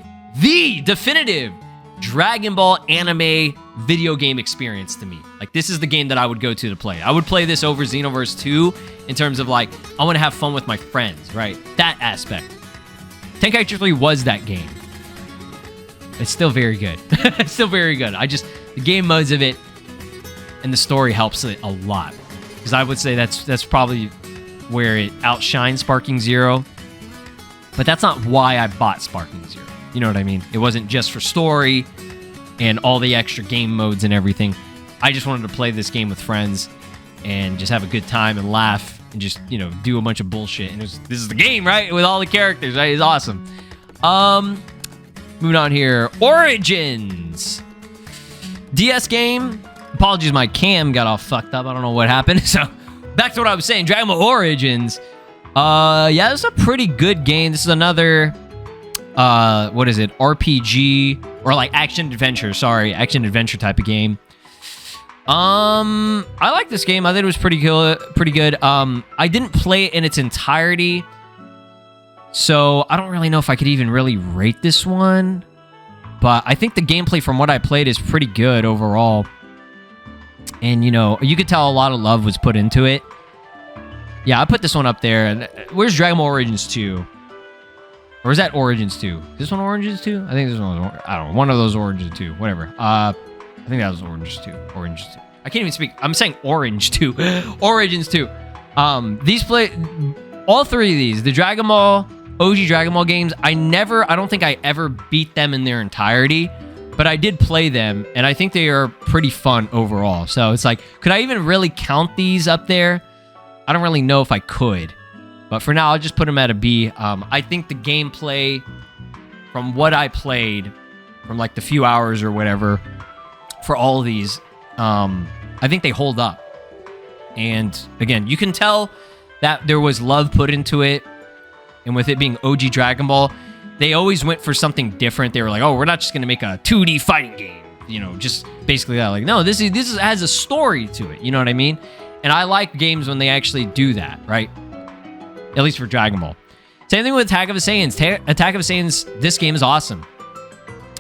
definitive Dragon Ball anime video game experience to me. Like, this is the game that I would go to play. I would play this over Xenoverse 2 in terms of, like, I want to have fun with my friends, right? That aspect. Tenkaichi 3 was that game. It's still very good. It's still very good. The game modes of it and the story helps it a lot. Because I would say that's probably where it outshines Sparking Zero. But that's not why I bought Sparking Zero. You know what I mean? It wasn't just for story and all the extra game modes and everything. I just wanted to play this game with friends and just have a good time and laugh and just, you know, do a bunch of bullshit. And this is the game, right? With all the characters, right? It's awesome. Moving on here. Origins. DS game. Apologies, my cam got all fucked up. I don't know what happened. So, back to what I was saying. Dragon Ball Origins. Yeah, this is a pretty good game. This is another, what is it? RPG or like action-adventure. Sorry, action-adventure type of game. I like this game. I think it was pretty good. I didn't play it in its entirety, so I don't really know if I could even really rate this one. But I think the gameplay from what I played is pretty good overall. And, you know, you could tell a lot of love was put into it. Yeah, I put this one up there. And where's Dragon Ball Origins 2? Or is that Origins 2? This one Origins 2? I think this one was, I don't know, one of those Origins 2, whatever. I think that was Origins 2. Origins 2. I can't even speak. I'm saying Orange 2. Origins 2. All three of these, the Dragon Ball, OG Dragon Ball games, I don't think I ever beat them in their entirety, but I did play them, and I think they are pretty fun overall. So it's like, could I even really count these up there? I don't really know if I could. But for now, I'll just put them at a B. I think the gameplay, from what I played, from like the few hours or whatever, for all of these, I think they hold up. And again, you can tell that there was love put into it. And with it being OG Dragon Ball, they always went for something different. They were like, oh, we're not just going to make a 2D fighting game. You know, just basically that. Like, no, this has a story to it. You know what I mean? And I like games when they actually do that, right? At least for Dragon Ball. Same thing with Attack of the Saiyans. Attack of the Saiyans, this game is awesome.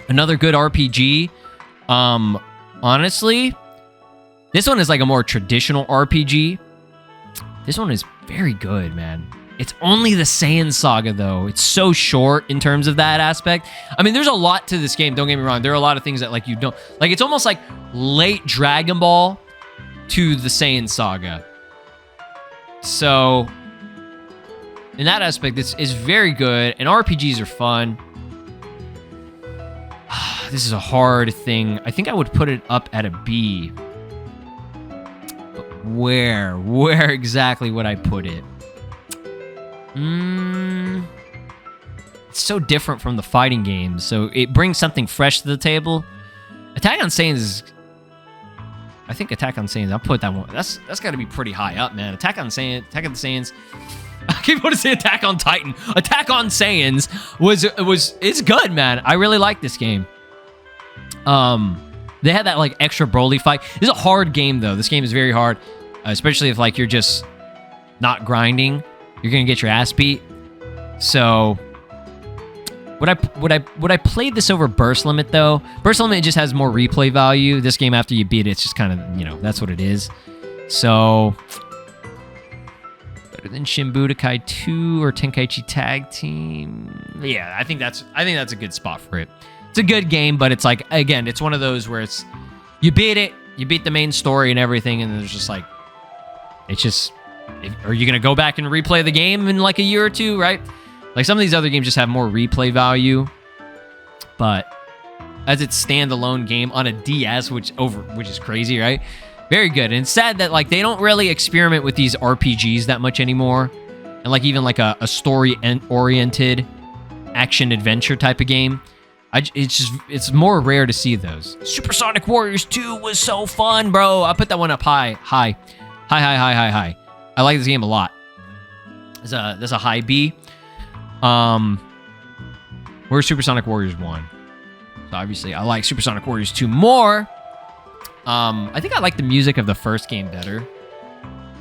Another good RPG. Honestly, this one is like a more traditional RPG. This one is very good, man. It's only the Saiyan saga, though. It's so short in terms of that aspect. I mean, there's a lot to this game. Don't get me wrong. There are a lot of things that, like, you don't... Like, it's almost like late Dragon Ball to the Saiyan saga. So... in that aspect, this is very good, and RPGs are fun. This is a hard thing. I think I would put it up at a B. But where exactly would I put it? It's so different from the fighting games, so it brings something fresh to the table. Attack on Saiyans is... I think Attack on Saiyans, I'll put that one. That's got to be pretty high up, man. Attack on the Saiyans... I keep wanting to say Attack on Titan. Attack on Saiyans it's good, man. I really like this game. They had that like extra Broly fight. This is a hard game though. This game is very hard, especially if like you're just not grinding. You're gonna get your ass beat. So would I play this over Burst Limit though? Burst Limit just has more replay value. This game, after you beat it, it's just kind of, you know, that's what it is. So than Shin Budokai 2 or Tenkaichi Tag Team. Yeah, I think that's a good spot for it. It's a good game, but it's like, again, it's one of those where it's, you beat it, you beat the main story and everything, and there's just like, it's just, are you going to go back and replay the game in like a year or two, right? Like some of these other games just have more replay value, but as its standalone game on a DS, which is crazy, right? Very good. And it's sad that like they don't really experiment with these RPGs that much anymore. And like even like a story-oriented action-adventure type of game. It's more rare to see those. Supersonic Warriors 2 was so fun, bro. I put that one up high. High. I like this game a lot. That's a high B. Where's Supersonic Warriors 1? So obviously I like Supersonic Warriors 2 more. I think I like the music of the first game better.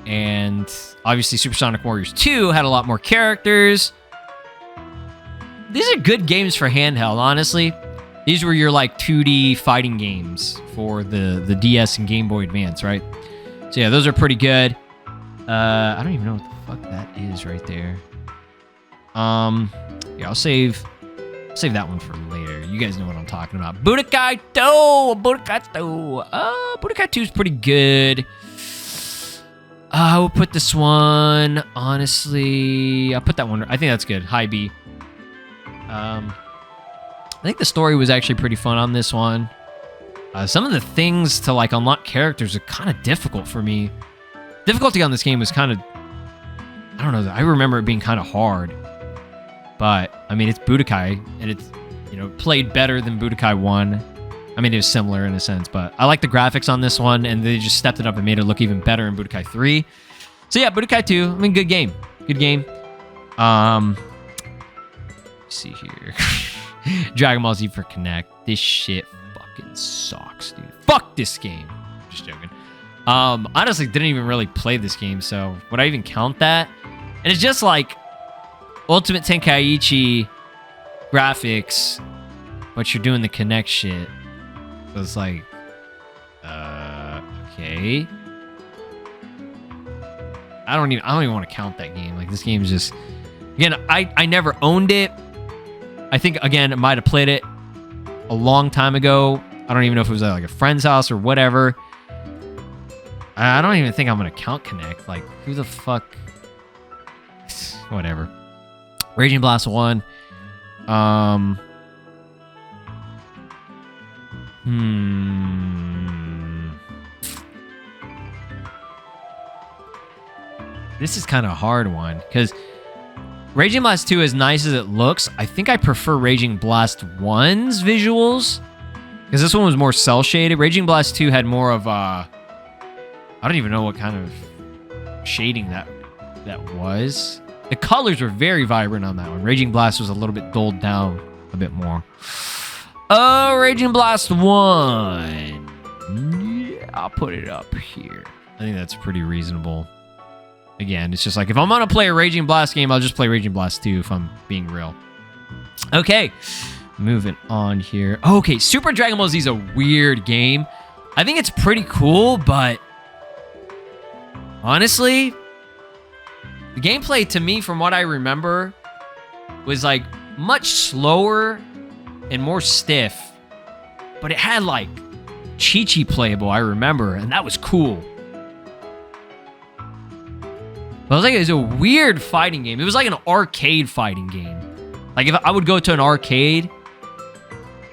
And obviously Supersonic Warriors 2 had a lot more characters. These are good games for handheld, honestly. These were your like 2D fighting games for the DS and Game Boy Advance, right? So yeah, those are pretty good. I don't even know what the fuck that is right there. Yeah, I'll save that one for later. You guys know what I'm talking about. Budokai 2! Budokai 2 is pretty good. I will put this one, honestly, I'll put that one, I think that's good. High B. I think the story was actually pretty fun on this one. Some of the things to like unlock characters are kind of difficult for me. Difficulty on this game was kind of, I don't know, I remember it being kind of hard. But, I mean, it's Budokai, and it's, you know, played better than Budokai 1. I mean, it was similar in a sense, but I like the graphics on this one, and they just stepped it up and made it look even better in Budokai 3. So yeah, Budokai 2, I mean, good game. Good game. Let's see here. Dragon Ball Z for Connect. This shit fucking sucks, dude. Fuck this game. Just joking. Honestly, didn't even really play this game, so would I even count that? And it's just like Ultimate Tenkaichi graphics, but you're doing the Connect shit. So it's like, okay. I don't even want to count that game. Like, this game is just, again, I never owned it. I think, again, I might have played it a long time ago. I don't even know if it was at like a friend's house or whatever. I don't even think I'm going to count Connect. Like, who the fuck? Whatever. Raging Blast 1. This is kind of a hard one, because Raging Blast 2, as nice as it looks, I think I prefer Raging Blast 1's visuals, because this one was more cel-shaded. Raging Blast 2 had more of I don't even know what kind of shading that was. The colors were very vibrant on that one. Raging Blast was a little bit dulled down a bit more. Raging Blast 1. Yeah, I'll put it up here. I think that's pretty reasonable. Again, it's just like, if I'm going to play a Raging Blast game, I'll just play Raging Blast 2 if I'm being real. Okay, moving on here. Okay, Super Dragon Ball Z is a weird game. I think it's pretty cool, but honestly, the gameplay to me, from what I remember, was like much slower and more stiff, but it had like Chi-Chi playable, I remember, and that was cool. But I was like, it was a weird fighting game. It was like an arcade fighting game. Like, if I would go to an arcade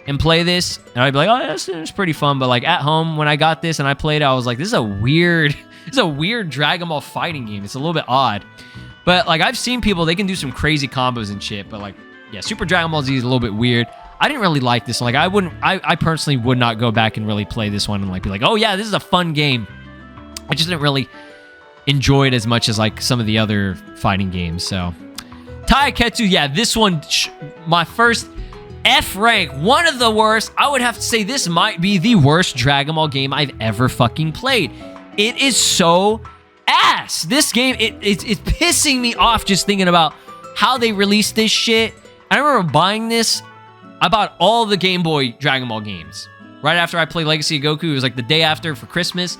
and play this, and I'd be like, oh, yeah, it's pretty fun. But like at home, when I got this and I played it, I was like, this is a weird Dragon Ball fighting game. It's a little bit odd. But like, I've seen people, they can do some crazy combos and shit. But like, yeah, Super Dragon Ball Z is a little bit weird. I didn't really like this. Like, I personally would not go back and really play this one and like be like, oh yeah, this is a fun game. I just didn't really enjoy it as much as like some of the other fighting games. So Taiketsu, yeah, this one, my first F rank, one of the worst. I would have to say this might be the worst Dragon Ball game I've ever fucking played. It is so ass. This game, it's pissing me off just thinking about how they released this shit. I remember buying this. I bought all the Game Boy Dragon Ball games. Right after I played Legacy of Goku, it was like the day after for Christmas.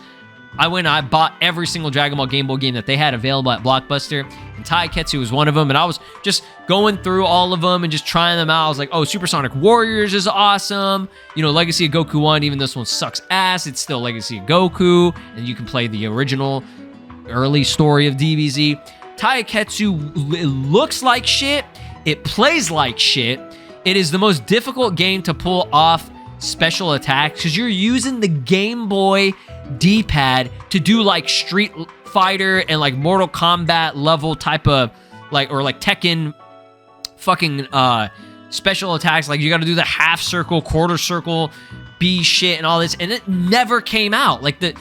I went and I bought every single Dragon Ball Game Boy game that they had available at Blockbuster, and Taiketsu was one of them, and I was just going through all of them and just trying them out. I was like, oh, Supersonic Warriors is awesome. You know, Legacy of Goku 1, even this one sucks ass, it's still Legacy of Goku, and you can play the original early story of DBZ. Taiketsu, it looks like shit. It plays like shit. It is the most difficult game to pull off special attacks because you're using the Game Boy D-pad to do like Street Fighter and like Mortal Kombat level type of like, or like Tekken fucking special attacks. Like, you got to do the half circle, quarter circle, B shit and all this, and it never came out. Like the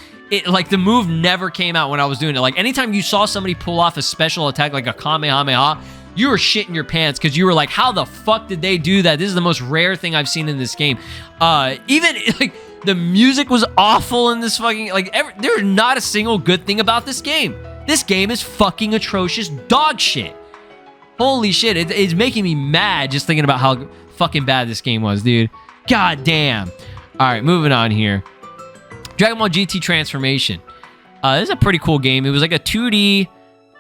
move never came out when I was doing it. Like, anytime you saw somebody pull off a special attack like a Kamehameha, you were shitting your pants because you were like, how the fuck did they do that? This is the most rare thing I've seen in this game. Even like the music was awful in this fucking, like, there's not a single good thing about this game. This game is fucking atrocious dog shit. Holy shit, it's making me mad just thinking about how fucking bad this game was, dude. God damn. All right, moving on here. Dragon Ball GT Transformation. This is a pretty cool game. It was like a 2D,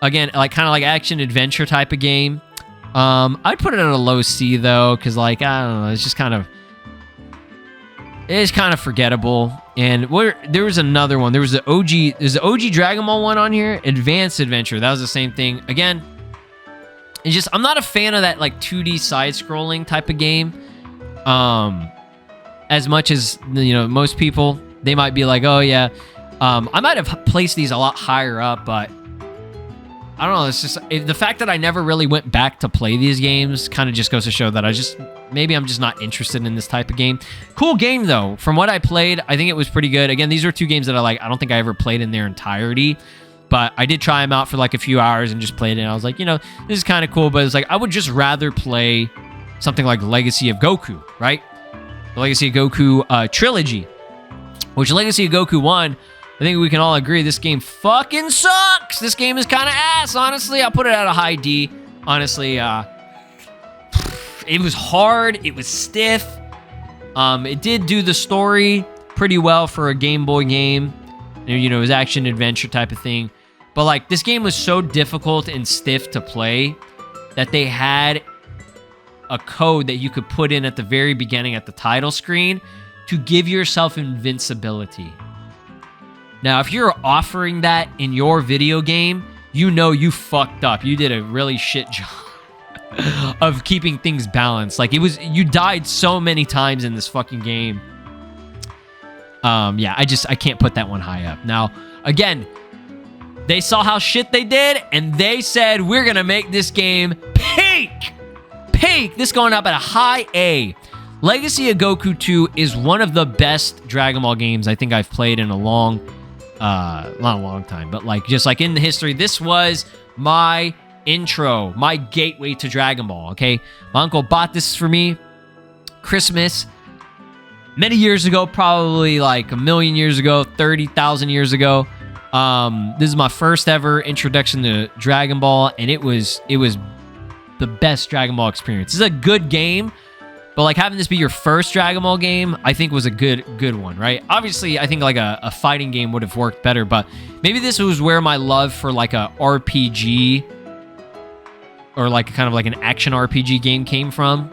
again, like kind of like action adventure type of game. I'd put it at a low C though, because like, I don't know, it's just kind of, it's kind of forgettable. And there was another one. There's the OG Dragon Ball one on here, Advanced Adventure. That was the same thing. Again, it's just, I'm not a fan of that like 2D side-scrolling type of game. As much as, you know, most people, they might be like, oh yeah. I might have placed these a lot higher up, but I don't know. It's just the fact that I never really went back to play these games kind of just goes to show that maybe I'm just not interested in this type of game. Cool game though. From what I played, I think it was pretty good. Again, these are two games that I don't think I ever played in their entirety, but I did try them out for like a few hours and just played it. And I was like, you know, this is kind of cool, but it's like, I would just rather play something like Legacy of Goku, right? The Legacy of Goku trilogy, which Legacy of Goku 1, I think we can all agree this game fucking sucks. This game is kind of ass, honestly. I'll put it at a high D. Honestly, it was hard. It was stiff. It did do the story pretty well for a Game Boy game. You know, it was action adventure type of thing. But like, this game was so difficult and stiff to play that they had a code that you could put in at the very beginning at the title screen to give yourself invincibility. Now, if you're offering that in your video game, you know you fucked up. You did a really shit job of keeping things balanced. Like, you died so many times in this fucking game. Yeah, I can't put that one high up. Now, again, they saw how shit they did, and they said, we're gonna make this game peak! Peak! This going up at a high A. Legacy of Goku 2 is one of the best Dragon Ball games I think I've played in a long time, but like, just like in the history, this was my intro, my gateway to Dragon Ball, okay? My uncle bought this for me Christmas many years ago, probably like a million years ago, 30,000 years ago. This is my first ever introduction to Dragon Ball, and it was the best Dragon Ball experience. This is a good game, but like having this be your first Dragon Ball game, I think was a good one, right? Obviously, I think like a fighting game would have worked better, but maybe this was where my love for like a RPG or like kind of like an action RPG game came from,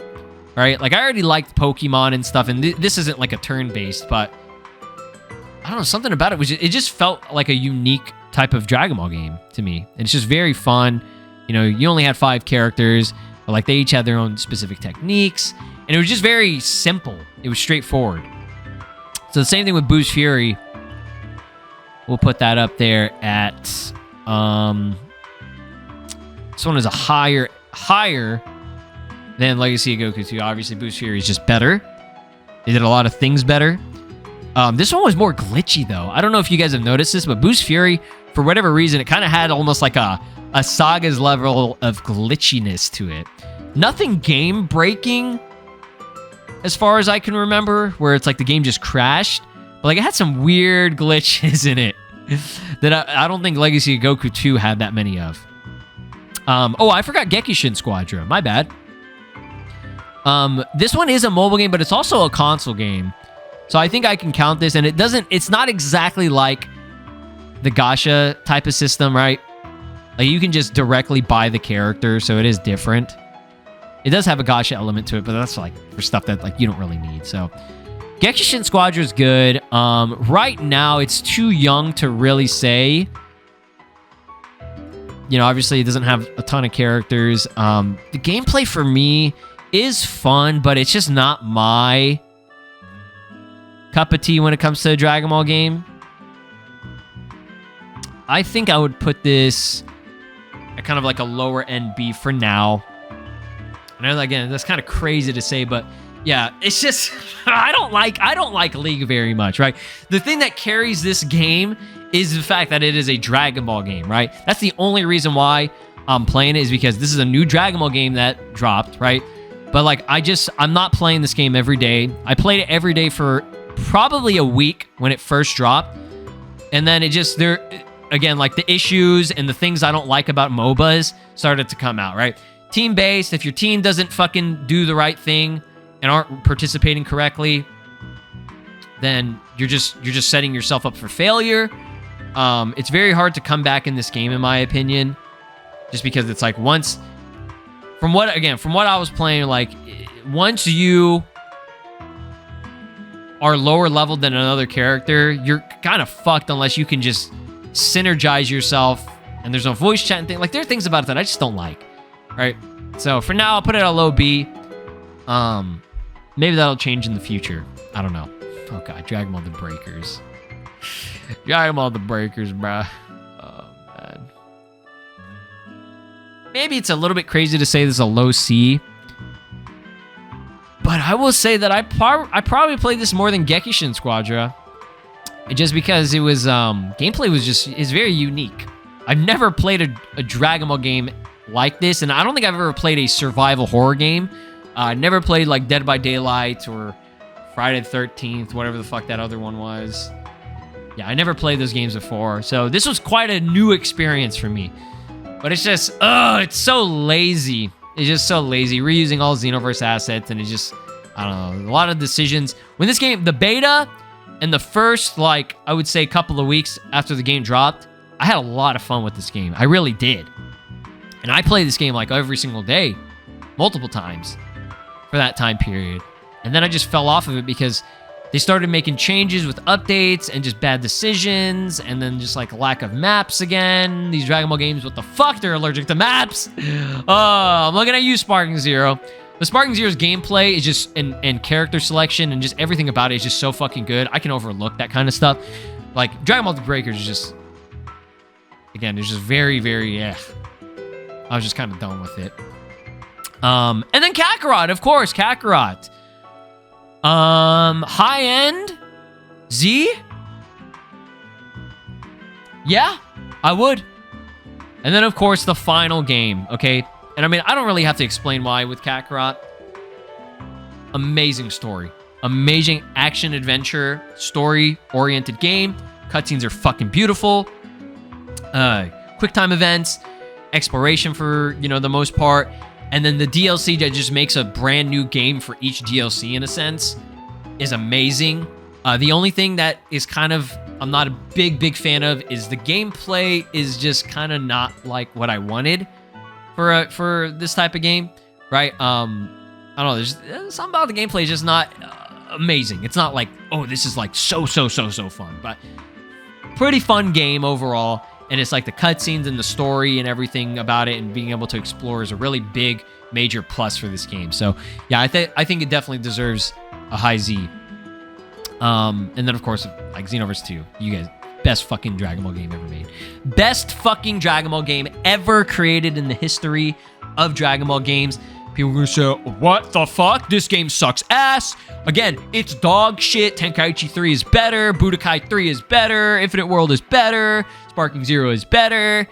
right? Like I already liked Pokemon and stuff, and this isn't like a turn-based, but I don't know, something about it it just felt like a unique type of Dragon Ball game to me. And it's just very fun. You know, you only had 5 characters, but like they each had their own specific techniques, and it was just very simple. It was straightforward. So the same thing with Boost Fury. We'll put that up there at this one is a higher than Legacy of Goku 2. Obviously, Boost Fury is just better. They did a lot of things better. This one was more glitchy, though. I don't know if you guys have noticed this, but Boost Fury, for whatever reason, it kind of had almost like a Saga's level of glitchiness to it. Nothing game-breaking, as far as I can remember, where it's like the game just crashed. But like it had some weird glitches in it that I don't think Legacy of Goku 2 had that many of. Oh, I forgot Gekishin Squadron. My bad. This one is a mobile game, but it's also a console game. So I think I can count this, and it's not exactly like the gacha type of system, right? Like you can just directly buy the character, so it is different. It does have a gacha element to it, but that's like for stuff that like you don't really need. So Gekishin Squadron is good. Right now, it's too young to really say. You know, obviously it doesn't have a ton of characters. The gameplay for me is fun, but it's just not my cup of tea when it comes to a Dragon Ball game. I think I would put this at kind of like a lower end B for now. And again, that's kind of crazy to say, but yeah, it's just I don't like League very much, right? The thing that carries this game is the fact that it is a Dragon Ball game, right? That's the only reason why I'm playing it, is because this is a new Dragon Ball game that dropped, right? But like I'm not playing this game every day. I played it every day for probably a week when it first dropped, and then again, like the issues and the things I don't like about MOBAs started to come out, right? Team-based, if your team doesn't fucking do the right thing and aren't participating correctly, then you're just setting yourself up for failure. It's very hard to come back in this game, in my opinion, just because it's like from what I was playing, like once you are lower level than another character, you're kind of fucked unless you can just synergize yourself, and there's no voice chat and thing. Like there are things about it that I just don't like, right? So for now, I'll put it at a low B. Maybe that'll change in the future. I don't know. Oh god, Dragon Ball the Breakers. Dragon Ball the Breakers, bruh. Oh man. Maybe it's a little bit crazy to say this is a low C, but I will say that I probably played this more than Gekishin Squadron, just because it was gameplay is very unique. I've never played a Dragon Ball game like this, and I don't think I've ever played a survival horror game. I never played like Dead by Daylight or Friday the 13th, whatever the fuck that other one was. Yeah, I never played those games before, so this was quite a new experience for me. But it's just, it's so lazy. It's just so lazy, reusing all Xenoverse assets, and it's just, I don't know, a lot of decisions. When this game, the beta, and the first, like, I would say couple of weeks after the game dropped, I had a lot of fun with this game. I really did. And I play this game like every single day, multiple times. for that time period. And then I just fell off of it because they started making changes with updates and just bad decisions, and then just like lack of maps again. These Dragon Ball games, what the fuck? They're allergic to maps. I'm looking at you, Sparking Zero. The Sparking Zero's gameplay is just, and character selection and just everything about it is just so fucking good. I can overlook that kind of stuff. Like, Dragon Ball Breakers is just, again, it's just very, very, I was just kind of done with it. And then Kakarot, of course, Kakarot. High-end Z? Yeah, I would. And then, of course, the final game, okay? And I mean, I don't really have to explain why with Kakarot. Amazing story. Amazing action-adventure, story-oriented game. Cutscenes are fucking beautiful. Quick time events. Exploration for, you know, the most part. And then the DLC that just makes a brand new game for each DLC, in a sense, is amazing. The only thing that is kind of, I'm not a big fan of, is the gameplay is just kind of not like what I wanted for this type of game, right? I don't know, there's something about the gameplay is just not amazing. It's not like, oh, this is like so fun, but pretty fun game overall. And it's like the cutscenes and the story and everything about it and being able to explore is a really big, major plus for this game. So yeah, I think it definitely deserves a high Z. And then of course, like Xenoverse 2, you guys, best fucking Dragon Ball game ever made. Best fucking Dragon Ball game ever created in the history of Dragon Ball games. People are gonna say, what the fuck? This game sucks ass. Again, it's dog shit. Tenkaichi 3 is better. Budokai 3 is better. Infinite World is better. Sparking Zero is better.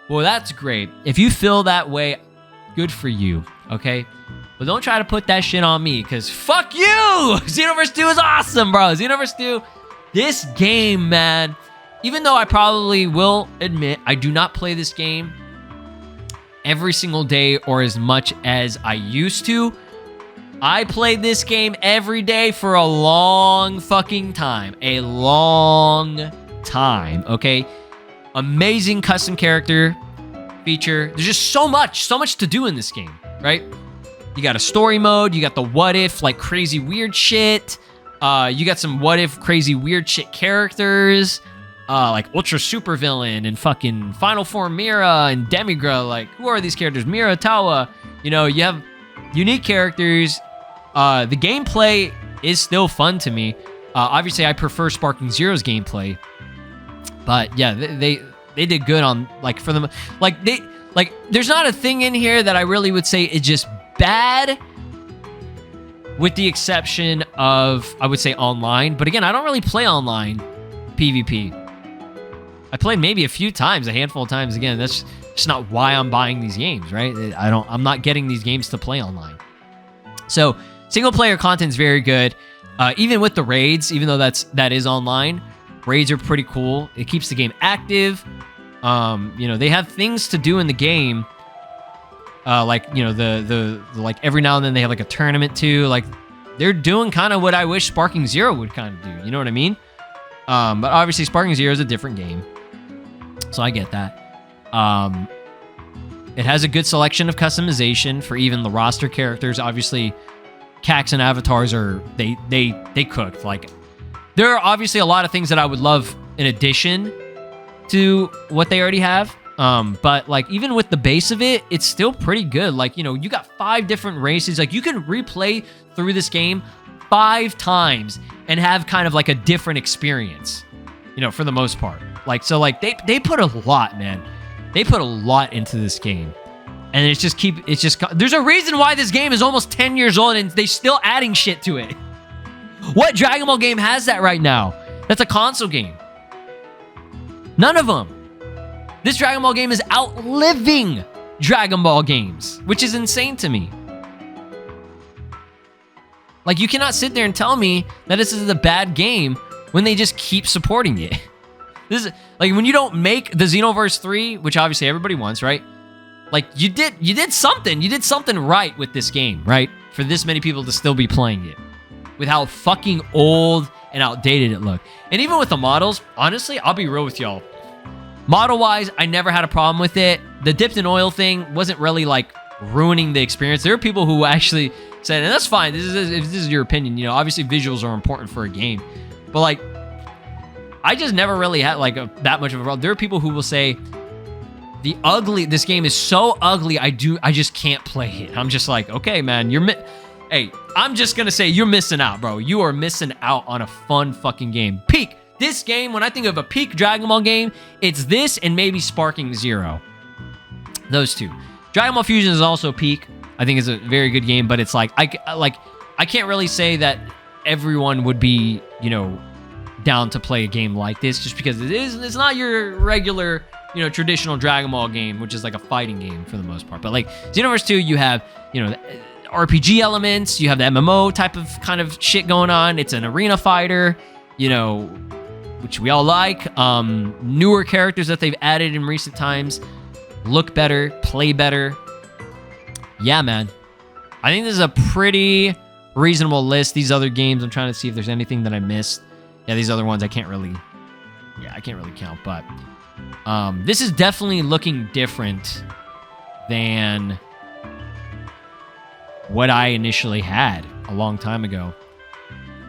Well, that's great. If you feel that way, good for you, okay? But don't try to put that shit on me, because fuck you! Xenoverse 2 is awesome, bro. Xenoverse 2, this game, man, even though I probably will admit I do not play this game every single day or as much as I used to, I played this game every day for a long fucking time. A long time, okay? Amazing custom character feature. There's just so much to do in this game, right? You got a story mode. You got the what if, like crazy weird shit. You got some what if crazy weird shit characters. Like Ultra Super Villain and fucking Final Form Mira and Demigra. Like, who are these characters? Mira, Tawa. You know, you have unique characters. The gameplay is still fun to me. Obviously, I prefer Sparking Zero's gameplay. But yeah, they did good on, like, for them. Like, there's not a thing in here that I really would say is just bad, with the exception of, I would say, online. But again, I don't really play online PvP. I played maybe a few times, a handful of times. Again, that's just not why I'm buying these games, right? I'm not getting these games to play online. So single player content is very good. Even with the raids, even though that is online, raids are pretty cool. It keeps the game active. You know, they have things to do in the game. Like, you know, the like every now and then they have like a tournament too. Like, they're doing kind of what I wish Sparking Zero would kind of do. You know what I mean? But obviously Sparking Zero is a different game. So I get that. It has a good selection of customization for even the roster characters. Obviously, CACs and avatars are, they cooked. Like, there are obviously a lot of things that I would love in addition to what they already have. But like, even with the base of it, it's still pretty good. Like, you know, you got 5 different races. Like, you can replay through this game 5 times and have kind of like a different experience, you know, for the most part. Like, so like they put a lot, man. They put a lot into this game. And it's just there's a reason why this game is almost 10 years old and they still adding shit to it. What Dragon Ball game has that right now? That's a console game. None of them. This Dragon Ball game is outliving Dragon Ball games, which is insane to me. Like, you cannot sit there and tell me that this is a bad game when they just keep supporting it. This is like, when you don't make the Xenoverse 3, which obviously everybody wants, right? Like, you did something. You did something right with this game, right? For this many people to still be playing it. With how fucking old and outdated it looked. And even with the models, honestly, I'll be real with y'all. Model-wise, I never had a problem with it. The dipped in oil thing wasn't really, like, ruining the experience. There are people who actually said, and that's fine. If this is your opinion, you know, obviously visuals are important for a game, but like, I just never really had like that much of a problem. There are people who will say this game is so ugly, I just can't play it. I'm just like, okay, man, hey, I'm just gonna say you're missing out, bro. You are missing out on a fun fucking game. Peak. This game, when I think of a peak Dragon Ball game, it's this and maybe Sparking Zero. Those two. Dragon Ball Fusion is also peak. I think it's a very good game, but it's like I can't really say that everyone would be, you know, down to play a game like this, just because it's not your regular, you know, traditional Dragon Ball game, which is like a fighting game for the most part. But like Xenoverse 2, you have, you know, RPG elements, you have the MMO type of kind of shit going on. It's an arena fighter, you know, which we all like. Newer characters that they've added in recent times look better, play better. Yeah, man. I think this is a pretty reasonable list. These other games, I'm trying to see if there's anything that I missed. Yeah, these other ones I can't really count, but this is definitely looking different than what I initially had a long time ago.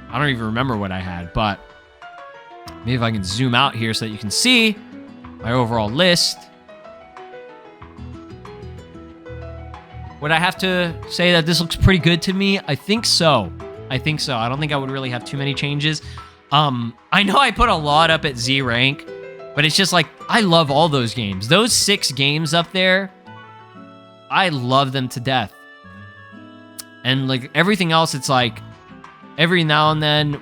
I don't even remember what I had, but maybe if I can zoom out here so that you can see my overall list. Would I have to say that this looks pretty good to me? I think so. I don't think I would really have too many changes. I know I put a lot up at Z rank, but it's just like, I love all those games. Those 6 games up there, I love them to death. And like everything else, it's like every now and then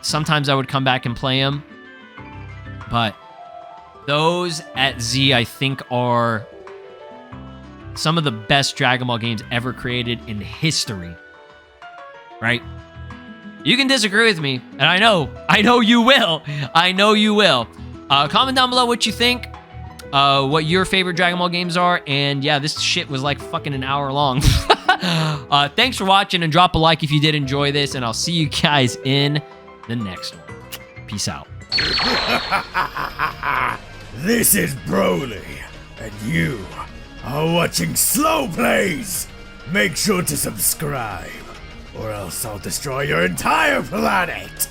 sometimes I would come back and play them. But those at Z, I think, are some of the best Dragon Ball games ever created in history. Right? You can disagree with me, and I know you will. I know you will. Comment down below what you think, what your favorite Dragon Ball games are, and yeah, this shit was like fucking an hour long. Thanks for watching, and drop a like if you did enjoy this, and I'll see you guys in the next one. Peace out.
This is Broly, and you are watching SLOplays. Make sure to subscribe, or else I'll destroy your entire planet!